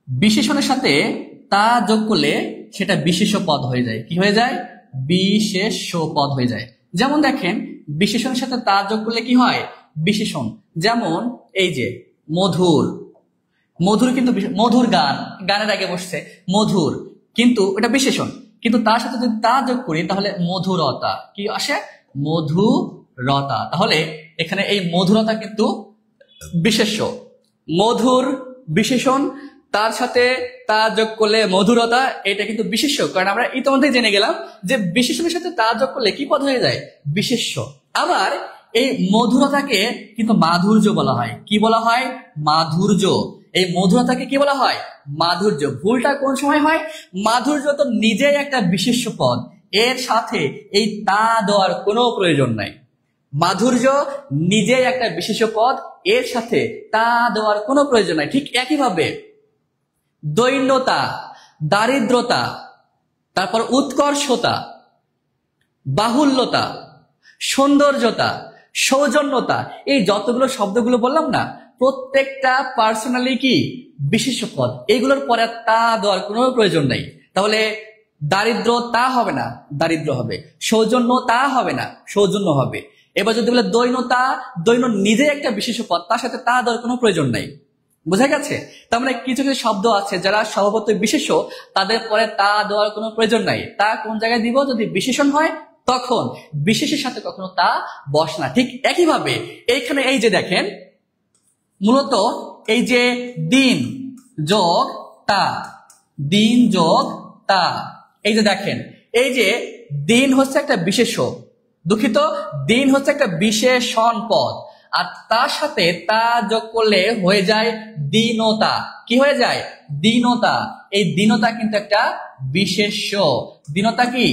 বিশেষণের সাথে তা যোগ করলে সেটা বিশেষ্য পদ হয়ে যায়, কি হয়ে যায়, বিশেষ্য পদ হয়ে যায়। যেমন দেখেন বিশেষণের সাথে তা যোগ করলে কি হয়, বিশেষণ। যেমন এই যে মধুর, মধুর কিন্তু মধুর গান, গানের আগে বসছে মধুর, কিন্তু এটা বিশেষণ, কিন্তু তার সাথে যদি তা যোগ করি তাহলে মধুরতা কি আসে, মধুরতা। তাহলে এখানে এই মধুরতা কিন্তু বিশেষ্য, মধুর বিশেষণ, তার সাথে তা যোগ করলে মধুরতা, এটা কিন্তু বিশেষ্য। কারণ আমরা ইতিমধ্যে জেনে গেলাম যে বিশেষণের সাথে তা যোগ করলে কি পদ হয়ে যায়, বিশেষ্য। আবার এই মধুরতাকে কিন্তু মাধুর্য বলা হয়, কি বলা হয়, মাধুর্য। এই মধুরতাকে কি বলা হয়, মাধুর্য। ভুলটা কোন সময় হয়, মাধুর্য তো নিজেই একটা বিশেষ্য পদ, এর সাথে এই তা দেওয়ার কোনো প্রয়োজন নাই। মাধুর্য নিজেই একটা বিশেষ্য পদ, এর সাথে তা দেওয়ার কোনো প্রয়োজন নাই। ঠিক একইভাবে দৈন্যতা, দারিদ্রতা, তারপর উৎকর্ষতা, বাহুল্যতা, সৌন্দর্যতা, সৌজন্যতা, এই যতগুলো শব্দগুলো বললাম না, প্রত্যেকটা পার্সোনালি কি বিশেষ্য পদ, এইগুলোর পরে তা দেওয়ার কোনো প্রয়োজন নাই। তাহলে দারিদ্র তা হবে না, দারিদ্র হবে, সৌজন্য তা হবে না, সৌজন্য হবে। এবার যদি বলে দৈন্যতা, দৈন্য নিজে একটা বিশেষ্য পদ, তার সাথে তা দেওয়ার কোনো প্রয়োজন নাই। বোঝা গেছে? তার মানে কিছু কিছু শব্দ আছে যারা স্বভাবতই বিশেষ্য, তাদের পরে তা দেওয়ার কোনো প্রয়োজন নাই। তা কোন জায়গায় দিব, যদি বিশেষণ হয় তখন, বিশেষের সাথে কখনো তা বস না। ঠিক একইভাবে এইখানে এই যে দেখেন, মূলত এই যে দিন যোগ তা, দিন যোগ তা, এই যে দেখেন এই যে দিন হচ্ছে একটা বিশেষ্য, দুঃখিত, দিন হচ্ছে একটা বিশেষণ পদ, আর তার সাথে তা যোগ করলে হয়ে যায় দীনতা। কি হয়ে যায়, দীনতা। এই দীনতা কিন্তু একটা বিশেষ্য। দীনতা কি?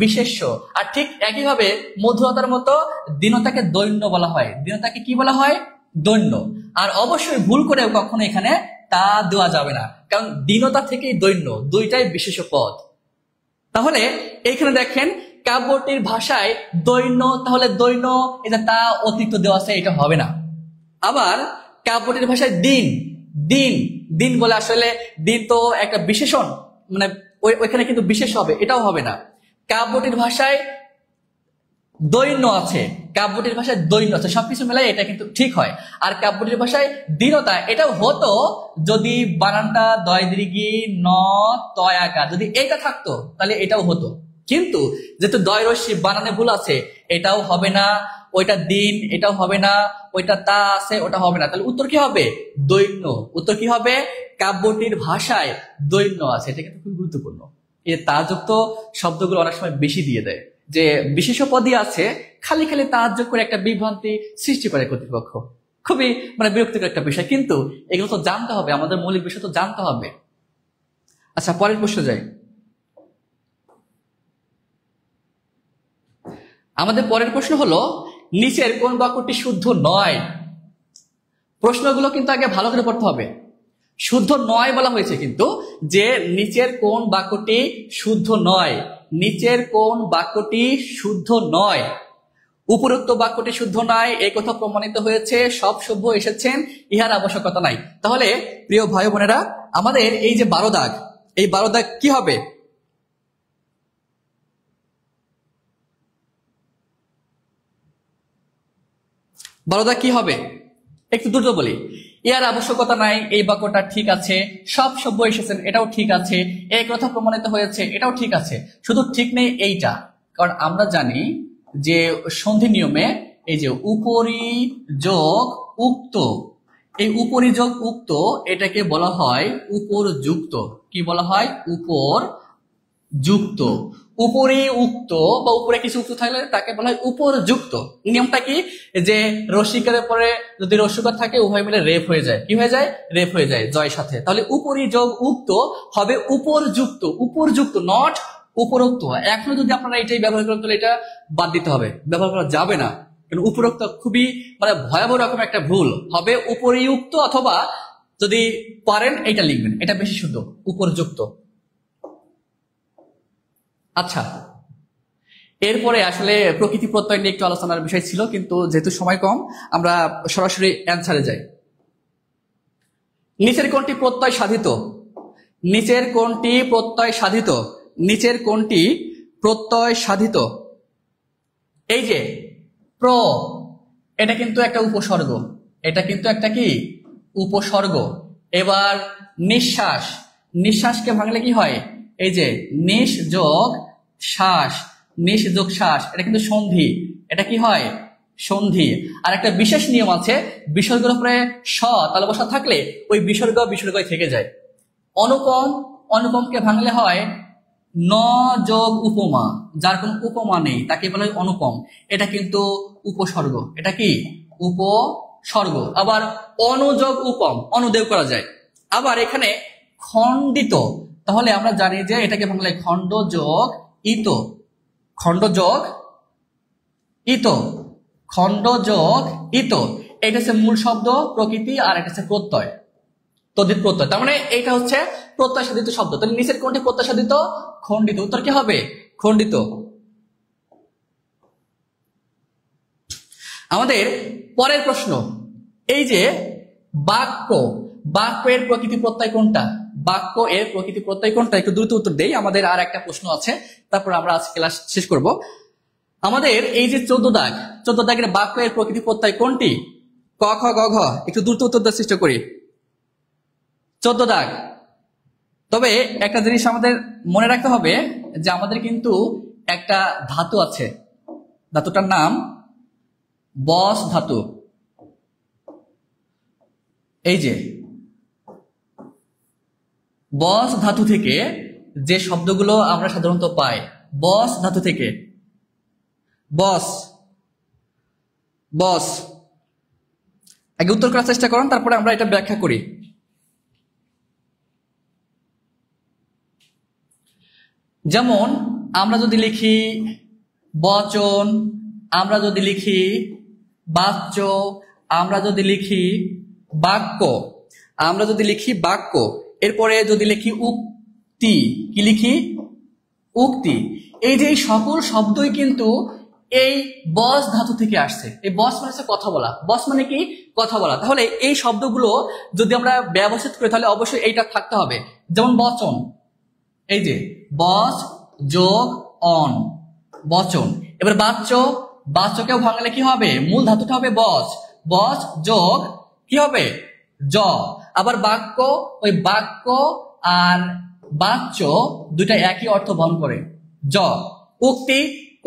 বিশেষ্য। আর ঠিক একইভাবে মধুরতার মতো দীনতাকে দৈন্য বলা হয়। দীনতাকে কি বলা হয়? দৈন্য। আর অবশ্যই ভুল করেও কখনো এখানে তা দেওয়া যাবে না, কারণ দীনতা থেকেই দৈন্য, দুইটাই বিশেষ্য পদ। তাহলে এইখানে দেখেন কাব্যটির ভাষায় দৈন্য, তাহলে দৈন্য এটা তা অতিরিক্ত দেওয়া আছে, এটা হবে না। আবার কাব্যটির ভাষায় দিন, দিন দিন বলে আসলে দিন তো একটা বিশেষণ, মানে ওইখানে কিন্তু বিশেষ হবে, এটাও হবে না। কাব্যটির ভাষায় দৈন্য আছে, কাব্যটির ভাষায় দৈন্য আছে, সবকিছু মেলাই এটা কিন্তু ঠিক হয়। আর কাব্যটির ভাষায় দীনতা, এটাও হতো যদি বানানটা দয় দীর্ঘি ন তয় আকার, যদি এটা থাকতো তাহলে এটাও হতো। কিন্তু যেহেতু দয় রস্যি বানানে ভুল আছে, এটাও হবে না। ওইটা দিন, এটাও হবে না। ওইটা তা আছে, ওটা হবে না। তাহলে উত্তর কি হবে? দৈন্য। উত্তর কি হবে? কাব্যটির ভাষায় দৈন্য আছে। এটা কিন্তু খুব গুরুত্বপূর্ণ। এই তাযুক্ত শব্দগুলো অনেক সময় বেশি দিয়ে দেয়, যে বিশেষ পদই আছে, খালি খালি তাহাজ্জুদ করে একটা বিভ্রান্তি সৃষ্টি করে কর্তৃপক্ষ। খুবই মানে বিরক্তিকর একটা বিষয়, কিন্তু এগুলো তো জানতে হবে, আমাদের মৌলিক বিষয় তো জানতে হবে। আচ্ছা, পরের প্রশ্ন যাই। আমাদের পরের প্রশ্ন হলো, নিচের কোন বাক্যটি শুদ্ধ নয়? প্রশ্নগুলো কিন্তু আগে ভালো করে পড়তে হবে। শুদ্ধ নয় বলা হয়েছে কিন্তু, যে নিচের কোন বাক্যটি শুদ্ধ নয়, নিচের কোন বাক্যটি শুদ্ধ নয়। উপরোক্ত বাক্যটি শুদ্ধ নয়, এই কথা প্রমাণিত হয়েছে, সব সভ্য এসেছেন, ইহার আবশ্যকতা নাই। তাহলে প্রিয় ভাই বোনেরা, আমাদের এই যে 12 দাগ, এই 12 দাগ কি হবে? বারোদা কি হবে? একটু দ্রুত বলি। ইয়ার আবশ্যকতা নাই, এই বাক্যটা ঠিক আছে, সব সভ্য এসেছেন, এটাও ঠিক আছে, এই কথা প্রমাণিত হয়েছে, এটাও ঠিক আছে, শুধু ঠিক নেই এইটা। কারণ আমরা জানি যে সন্ধি নিয়মে এই যে উপরি যোগ উক্ত, এই উপরি যোগ উক্ত এটাকে বলা হয় উপরযুক্ত। কি বলা হয়? উপর যুক্ত। উপরে উক্ত বা উপরে কিছু উক্ত থাকলে তাকে বলা হয় উপরযুক্ত। নিয়মটা কি? যে রসিকারের পরে যদি রসিকার থাকে, উভয় মিলে রেপ হয়ে যায়। কি হয়ে যায়? রেপ হয়ে যায় জয়ের সাথে। তাহলে উপরি যোগ উক্ত হবে উপরযুক্ত। উপরযুক্ত, নট উপরোক্ত। এখন যদি আপনারা এটাই ব্যবহার করেন তাহলে এটা বাদ দিতে হবে, ব্যবহার করা যাবে না। কারণ উপরোক্ত খুবই মানে ভয়াবহ রকম একটা ভুল হবে। উপরিউক্ত, অথবা যদি পারেন এটা লিখবেন, এটা বেশি শুদ্ধ, উপরযুক্ত। আচ্ছা, এরপরে আসলে প্রকৃতি প্রত্যয় নিয়ে একটু আলোচনার বিষয় ছিল, কিন্তু যেহেতু সময় কম আমরা সরাসরি অ্যান্সারে যাই। নিচের কোনটি প্রত্যয় সাধিত? নিচের কোনটি প্রত্যয় সাধিত? নিচের কোনটি প্রত্যয় সাধিত? এই যে প্র, এটা কিন্তু একটা উপসর্গ, এটা কিন্তু একটা কি? উপসর্গ। এবার নিঃশ্বাস, নিঃশ্বাসকে ভাঙলে কি হয়? এই যে নিঃ যোগ শ্বাস, নিঃ যোগ শ্বাস, এটা কিন্তু সন্ধি, এটা কি হয়? সন্ধি। আর একটা বিশেষ নিয়ম আছে, বিসর্গের উপরে স তালবসা থাকলে ওই বিসর্গ বিসর্গই থেকে যায়। অনুপম, অনুপমকে ভাঙলে হয় ন যোগ উপমা, যার কোনো উপমা নেই তাকে বলা হয় অনুপম, এটা কিন্তু উপসর্গ, এটা কি? উপসর্গ। আবার অনুযোগ উপম, অনুদেব করা যায়। আবার এখানে খণ্ডিত, তাহলে আমরা জানি যে এটাকে ভাঙলে খণ্ড যোগ ইত, খণ্ড যোগ ইত, খণ্ড যোগ ইত। এটা হচ্ছে মূল শব্দ প্রকৃতি, আর এটা হচ্ছে প্রত্যয়, তদ্ধিত প্রত্যয়। তার মানে এটা হচ্ছে প্রত্যয় সাধিত শব্দ। তাহলে নিচের কোনটি প্রত্যয় সাধিত? খণ্ডিত। উত্তর কি হবে? খণ্ডিত। আমাদের পরের প্রশ্ন, এই যে বাক্য, বাক্য এর প্রকৃতি প্রত্যয় কোনটা? বাক্য এর প্রকৃতি প্রত্যয় কোনটা? একটু দ্রুত উত্তর দেই, আমাদের আর একটা প্রশ্ন আছে, তারপর আমরা আজ ক্লাস শেষ করব। আমাদের এই যে 14 দাগ, 14 দাগের বাক্য এর প্রকৃতি প্রত্যয় কোনটি? ক খ গ ঘ, একটু দ্রুত উত্তর দেওয়ার চেষ্টা করি। 14 দাগ। তবে একটা জিনিস আমাদের মনে রাখতে হবে, যে আমাদের কিন্তু একটা ধাতু আছে, ধাতুটার নাম বস ধাতু। এই যে বস ধাতু থেকে যে শব্দগুলো আমরা সাধারণত পাই, বস ধাতু থেকে, বস, বস। আগে উত্তর করার চেষ্টা করুন, তারপরে আমরা এটা ব্যাখ্যা করি। যেমন আমরা যদি লিখি বচন, আমরা যদি লিখি বাচ্য, আমরা যদি লিখি বাক্য, আমরা যদি লিখি বাক্য, এরপরে যদি লিখি উক্তি, কি লিখি উক্তি, এই যে সকল শব্দই কিন্তু এই বস ধাতু থেকে আসছে। এই বস মানে হচ্ছে কথা বলা, বস মানে কি কথা বলা। তাহলে এই শব্দগুলো যদি আমরা ব্যবস্থিত করি তাহলে অবশ্যই এইটা থাকতে হবে। যেমন বচন, এই যে বস যোগ অন, বচন। এবার বাচ্য, বাচ্যকেও ভাঙলে কি হবে, মূল ধাতুটা হবে বস, বস যোগ কি হবে জ। আবার বাক্য, ওই বাক্য আর বাচ্য দুইটা একই অর্থ বহন করে, জ। উক্তি,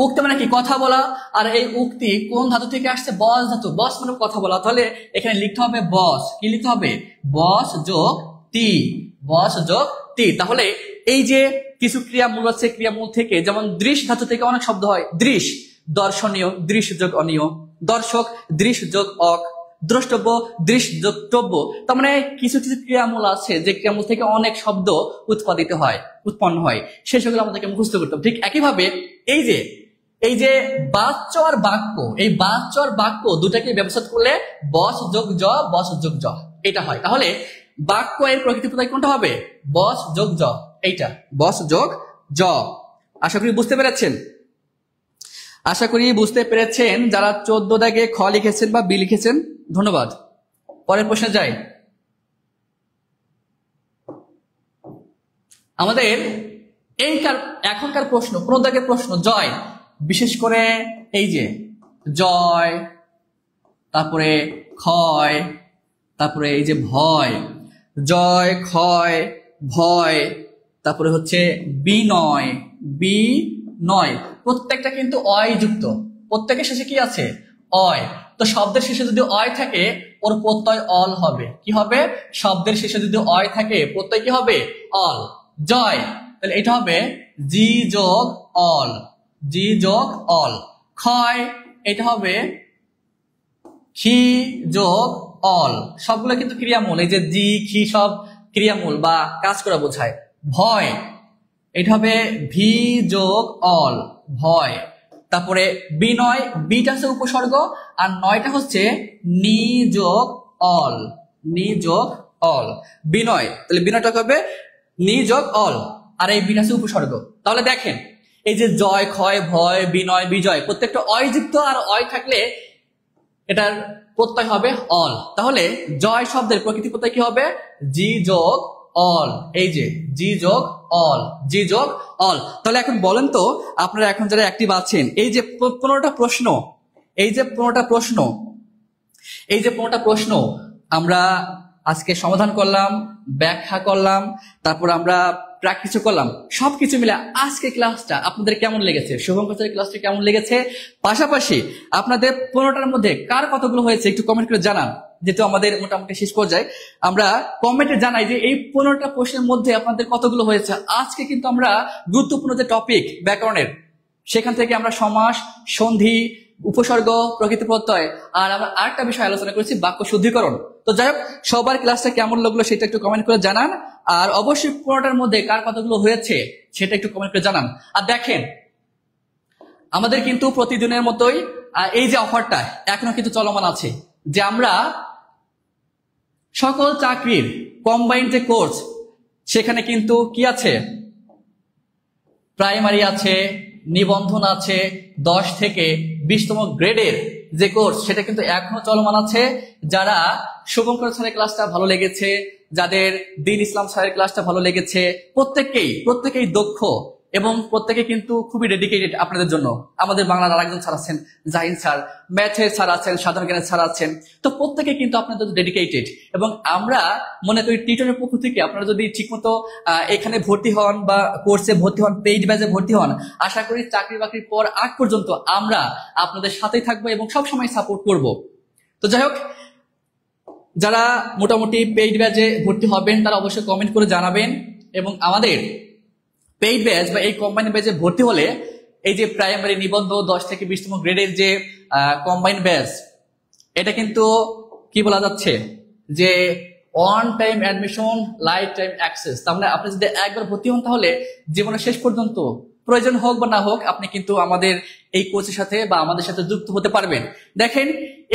উক্তি মানে কি কথা বলা, আর এই উক্তি কোন ধাতু থেকে আসছে, বস ধাতু, বস মানে কথা বলা। তাহলে এখানে লিখতে হবে বস, কি লিখতে হবে বস যোগ তি, বস যোগ তি। তাহলে এই যে কিছু ক্রিয়ামূল আছে, ক্রিয়ামূল থেকে যেমন দৃশ ধাতু থেকে অনেক শব্দ হয়, দৃশ দর্শনীয়, দৃশ যোগ অনীয়, দর্শক দৃশ যোগ অক, দ্রষ্টব্য দৃশ যোগ টব্য। তার মানে কিছু কিছু ক্রিয়ামূল আছে যে ক্রিয়ামূল থেকে অনেক শব্দ উৎপাদিত হয়, উৎপন্ন হয়, সেই সেগুলো আমাদেরকে মুখস্থ করতে হবে। ঠিক একইভাবে এই যে বাচ্য আর বাক্য, এই বাচ্য আর বাক্য দুটাকে ব্যবস্থা করলে বস যোগ জ, বস যোগ জ এটা হয়। তাহলে বাক্য এর প্রকৃতি পদায় কোনটা হবে, বস যোগ জ, এইটা বস যোগ জ। আশা করি বুঝতে পেরেছেন, আশা করি বুঝতে পেরেছেন যারা 14 দাগে খ লিখেছেন বা বি লিখেছেন। ধন্যবাদ। পরের প্রশ্নে যাই। আমাদের এখনকার প্রশ্ন, 15 দাগের প্রশ্ন জয়, বিশেষ করে এই যে জয়, তারপরে ক্ষয়, তারপরে এই যে ভয়, জয় ক্ষয় ভয়, তারপরে হচ্ছে বিনয়, বিনয়, প্রত্যেকটা কিন্তু অয় যুক্ত, প্রত্যেকের শেষে কি আছে অয়। তো শব্দের শেষে যদি অয় থাকে ওর প্রত্যয় অল হবে, কি হবে, শব্দের শেষে যদি অয় থাকে প্রত্যয় কি হবে অল। জয়, তাহলে এটা হবে জি যোগ অল, জি যোগ অল। ক্ষয়, এটা হবে খি যোগ অল, সবগুলো কিন্তু ক্রিয়ামূল, এই যে জি খি সব ক্রিয়ামূল বা কাজ করা বোঝায়। ভয়, এটা হবে ভি যোগ অল, ভয়। তারপরে বিনয়, বিটা হচ্ছে উপসর্গ আর নয়টা হচ্ছে নি যোগ অল, নি যোগ অল, বিনয়। তাহলে বিনয়টা হবে নি যোগ অল আর এই বিটা হচ্ছে উপসর্গ। তাহলে দেখেন এই যে জয় ক্ষয় ভয় বিনয় বিজয় প্রত্যেকটা অযুক্ত, আর অয় থাকলে এটার প্রত্যয় হবে অল। তাহলে জয় শব্দের প্রকৃতি প্রত্যয় কি হবে জি যোগ অল, এই যে জি যোগ অল, জি যোগ অল। তাহলে এখন বলেন তো আপনারা এখন যারা অ্যাক্টিভ আছেন, এই যে 15টা প্রশ্ন, এই যে 15টা প্রশ্ন, এই যে 15টা প্রশ্ন আমরা আজকে সমাধান করলাম, ব্যাখ্যা করলাম, তারপর আমরা প্র্যাকটিসও করলাম, সবকিছু মিলে আজকে ক্লাসটা আপনাদের কেমন লেগেছে, শুভঙ্কর স্যারের ক্লাসটা কেমন লেগেছে, পাশাপাশি আপনাদের 15টার মধ্যে কার কতগুলো হয়েছে একটু কমেন্ট করে জানান। যেহেতু আমাদের মোটামুটি শেষ পর্যায়ে, আমরা কমেন্টে জানাই যে এই 15টা প্রশ্নের মধ্যে আপনাদের কতগুলো হয়েছে। আজকে কিন্তু আমরা গুরুত্বপূর্ণ যে টপিক ব্যাকরণের, সেখান থেকে আমরা সমাস, সন্ধি, উপসর্গ, প্রকৃতি প্রত্যয় আর আমরা আরেকটা বিষয় আলোচনা করেছি বাক্য শুদ্ধিকরণ। তো যাই হোক, সবার ক্লাসটা কেমন লাগলো সেটা একটু কমেন্ট করে জানান, আর অবশ্যই 15টার মধ্যে কার কতগুলো হয়েছে সেটা একটু কমেন্ট করে জানান। আর দেখেন আমাদের কিন্তু প্রতিদিনের মতোই এই যে অফারটা এখনো কিন্তু চলমান আছে, যে আমরা সকল চাকরির কম্বাইন্ড যে কোর্স, সেখানে কিন্তু কি আছে, প্রাইমারি আছে, নিবন্ধন আছে, 10 থেকে 20তম গ্রেডের যে কোর্স সেটা কিন্তু এখনো চলমান আছে। যারা শুভঙ্কর স্যারের ক্লাসটা ভালো লেগেছে, যাদের দিন ইসলাম স্যারের ক্লাসটা ভালো লেগেছে, প্রত্যেকেই দক্ষ এবং প্রত্যেকে কিন্তু খুবই ডেডিকেটেড আপনাদের জন্য। আমাদের বাংলার আরেকজন স্যার আছেন জাহিন স্যার, ম্যাথের স্যার আছেন, সাধারণ জ্ঞানের স্যার আছেন, তো প্রত্যেকে কিন্তু আপনাদের ডেডিকেটেড। এবং আমরা মনে করি টিউটরের পক্ষ থেকে আপনারা যদি ঠিকমতো এখানে ভর্তি হন বা কোর্সে ভর্তি হন, পেইড ব্যাচে ভর্তি হন, আশা করি চাকরি বাকরির পর আগ পর্যন্ত আমরা আপনাদের সাথেই থাকবো এবং সবসময় সাপোর্ট করব। তো যাই হোক, যারা মোটামুটি পেইড ব্যাচে ভর্তি হবেন তারা অবশ্যই কমেন্ট করে জানাবেন। এবং আমাদের পেইড ব্যাচ বা এই কম্বাইন্ড ব্যাচে ভর্তি হলে এই যে প্রাইমারি নিবন্ধ 10 থেকে 20তম গ্রেডের যে কম্বাইন্ড ব্যাচ, এটা কিন্তু কি বলা যাচ্ছে যে one time admission, life time access. তার মানে আপনি যদি একবার ভর্তি হন তাহলে জীবনের শেষ পর্যন্ত প্রয়োজন হোক বা না হোক আপনি কিন্তু আমাদের এই কোচের সাথে বা আমাদের সাথে যুক্ত হতে পারবেন। দেখেন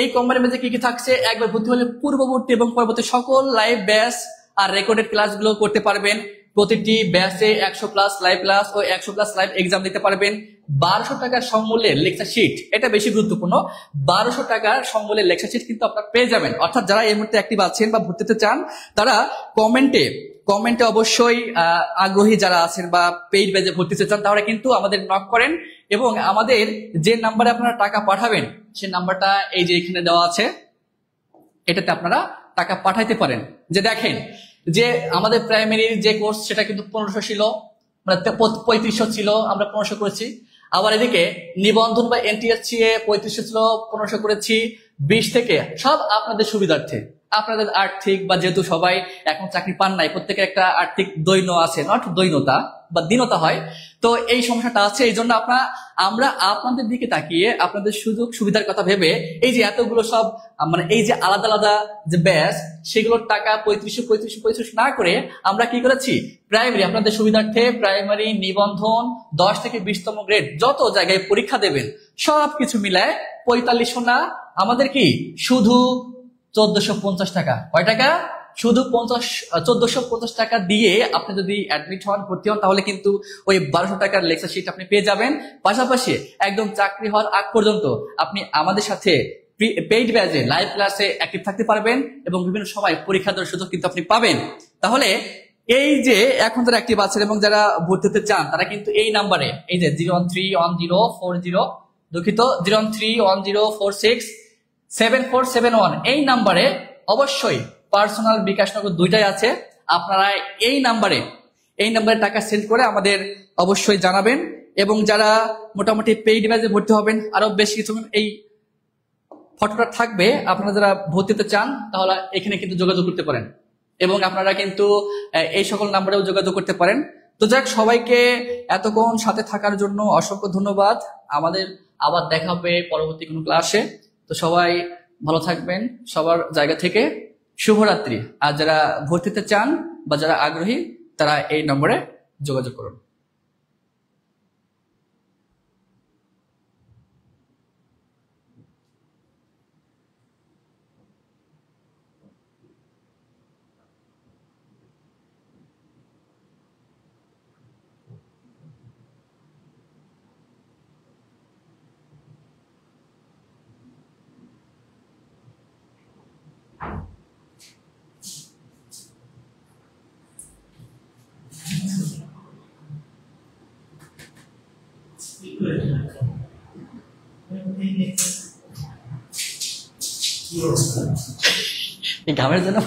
এই কোম্পানির মধ্যে কি কি থাকছে, একবার ভর্তি হলে পূর্ববর্তী এবং পরবর্তী সকল লাইভ ব্যাচ আর রেকর্ডেড ক্লাসগুলো করতে পারবেন। প্রতিটি ব্যাচে 100+ লাইভ ক্লাস ও 100+ লাইভ এক্সাম দিতে পারবেন। 1200 টাকার সমমূল্যের লেকচার শিট, এটা বেশি গুরুত্বপূর্ণ। 1200 টাকার সমমূল্যের লেকচার শিট কিন্তু আপনারা পেয়ে যাবেন। অর্থাৎ যারা এই মুহূর্তে অ্যাক্টিভ আছেন বা ভর্তি হতে চান তারা কমেন্টে অবশ্যই আগ্রহী যারা আছেন বা পেইড ব্যাচে ভর্তি হতে চান তারা কিন্তু আমাদের নক করেন, এবং আমাদের যে নাম্বারে আপনারা টাকা পাঠাবেন সেই নাম্বারটা এই যে এখানে দেওয়া আছে, এটাতে আপনারা টাকা পাঠাইতে পারেন। যে দেখেন যে আমাদের প্রাইমারির যে কোর্স সেটা কিন্তু 1500 ছিল, মানে 3500 ছিল, আমরা 1500 করেছি। আবার এদিকে নিবন্ধন বা এনটিএসসি 3500 ছিল, 1500 করেছি। 20 থেকে সব আপনাদের সুবিধার্থে, আপনাদের আর্থিক বা যেহেতু সবাই এখন চাকরি পান নাই, প্রত্যেকের একটা আর্থিক দৈন্য আছে, নট দৈন্যতা বা দীনতা হয়, তো এই সমস্যাটা আছে। এই জন্য আমরা আপনাদের দিকে তাকিয়ে আপনাদের সুযোগ সুবিধার কথা ভেবে এই যে এতগুলো সব মানে এই যে আলাদা আলাদা যে ব্যাচ সেগুলোর টাকা 3500 না করে আমরা কি করেছি, প্রাইমারি আপনাদের সুবিধার্থে প্রাইমারি নিবন্ধন 10 থেকে 20তম গ্রেড যত জায়গায় পরীক্ষা দেবেন সবকিছু মিলায় 4500 না, আমাদের কি শুধু 1450 টাকা। কয় টাকা? শুধু 1450 টাকা দিয়ে আপনি যদি অ্যাডমিট হন, ভর্তি হন, তাহলে কিন্তু ওই 1200 টাকার লেকচার শিট আপনি পেয়ে যাবেন। পাশাপাশি একদম চাকরি হওয়ার আগ পর্যন্ত আপনি আমাদের সাথে পেইড ব্যাচে লাইভ ক্লাসে অ্যাক্টিভ থাকতে পারবেন এবং বিভিন্ন সময় পরীক্ষা দেওয়ার সুযোগ কিন্তু আপনি পাবেন। তাহলে এই যে এখন যারা অ্যাক্টিভ আছেন এবং যারা ভর্তি হতে চান তারা কিন্তু এই নাম্বারে, এই যে 0131040, দুঃখিত 01310467471 এই নাম্বারে অবশ্যই পার্সোনাল বিকাশ নগদ দুইটাই আছে। আপনারা এই নাম্বারে টাকা সেন্ড করে আমাদের অবশ্যই জানাবেন। এবং যারা মোটামুটি পেইড ব্যাচে ভর্তি হবেন, আরো বেশ কিছু এই ফটোটা থাকবে, আপনারা যারা ভর্তি হতে চান তাহলে এখানে কিন্তু যোগাযোগ করতে পারেন এবং আপনারা কিন্তু এই সকল নাম্বারেও যোগাযোগ করতে পারেন। তো যাক, সবাইকে এতক্ষণ সাথে থাকার জন্য অসংখ্য ধন্যবাদ। আমাদের আবার দেখা হবে পরবর্তী কোনো ক্লাসে। তো সবাই ভালো থাকবেন সবার জায়গা থেকে। শুভরাত্রি। আর যারা ভর্তি হতে চান বা যারা আগ্রহী তারা এই নম্বরে যোগাযোগ করুন। এই ঘামের জন্য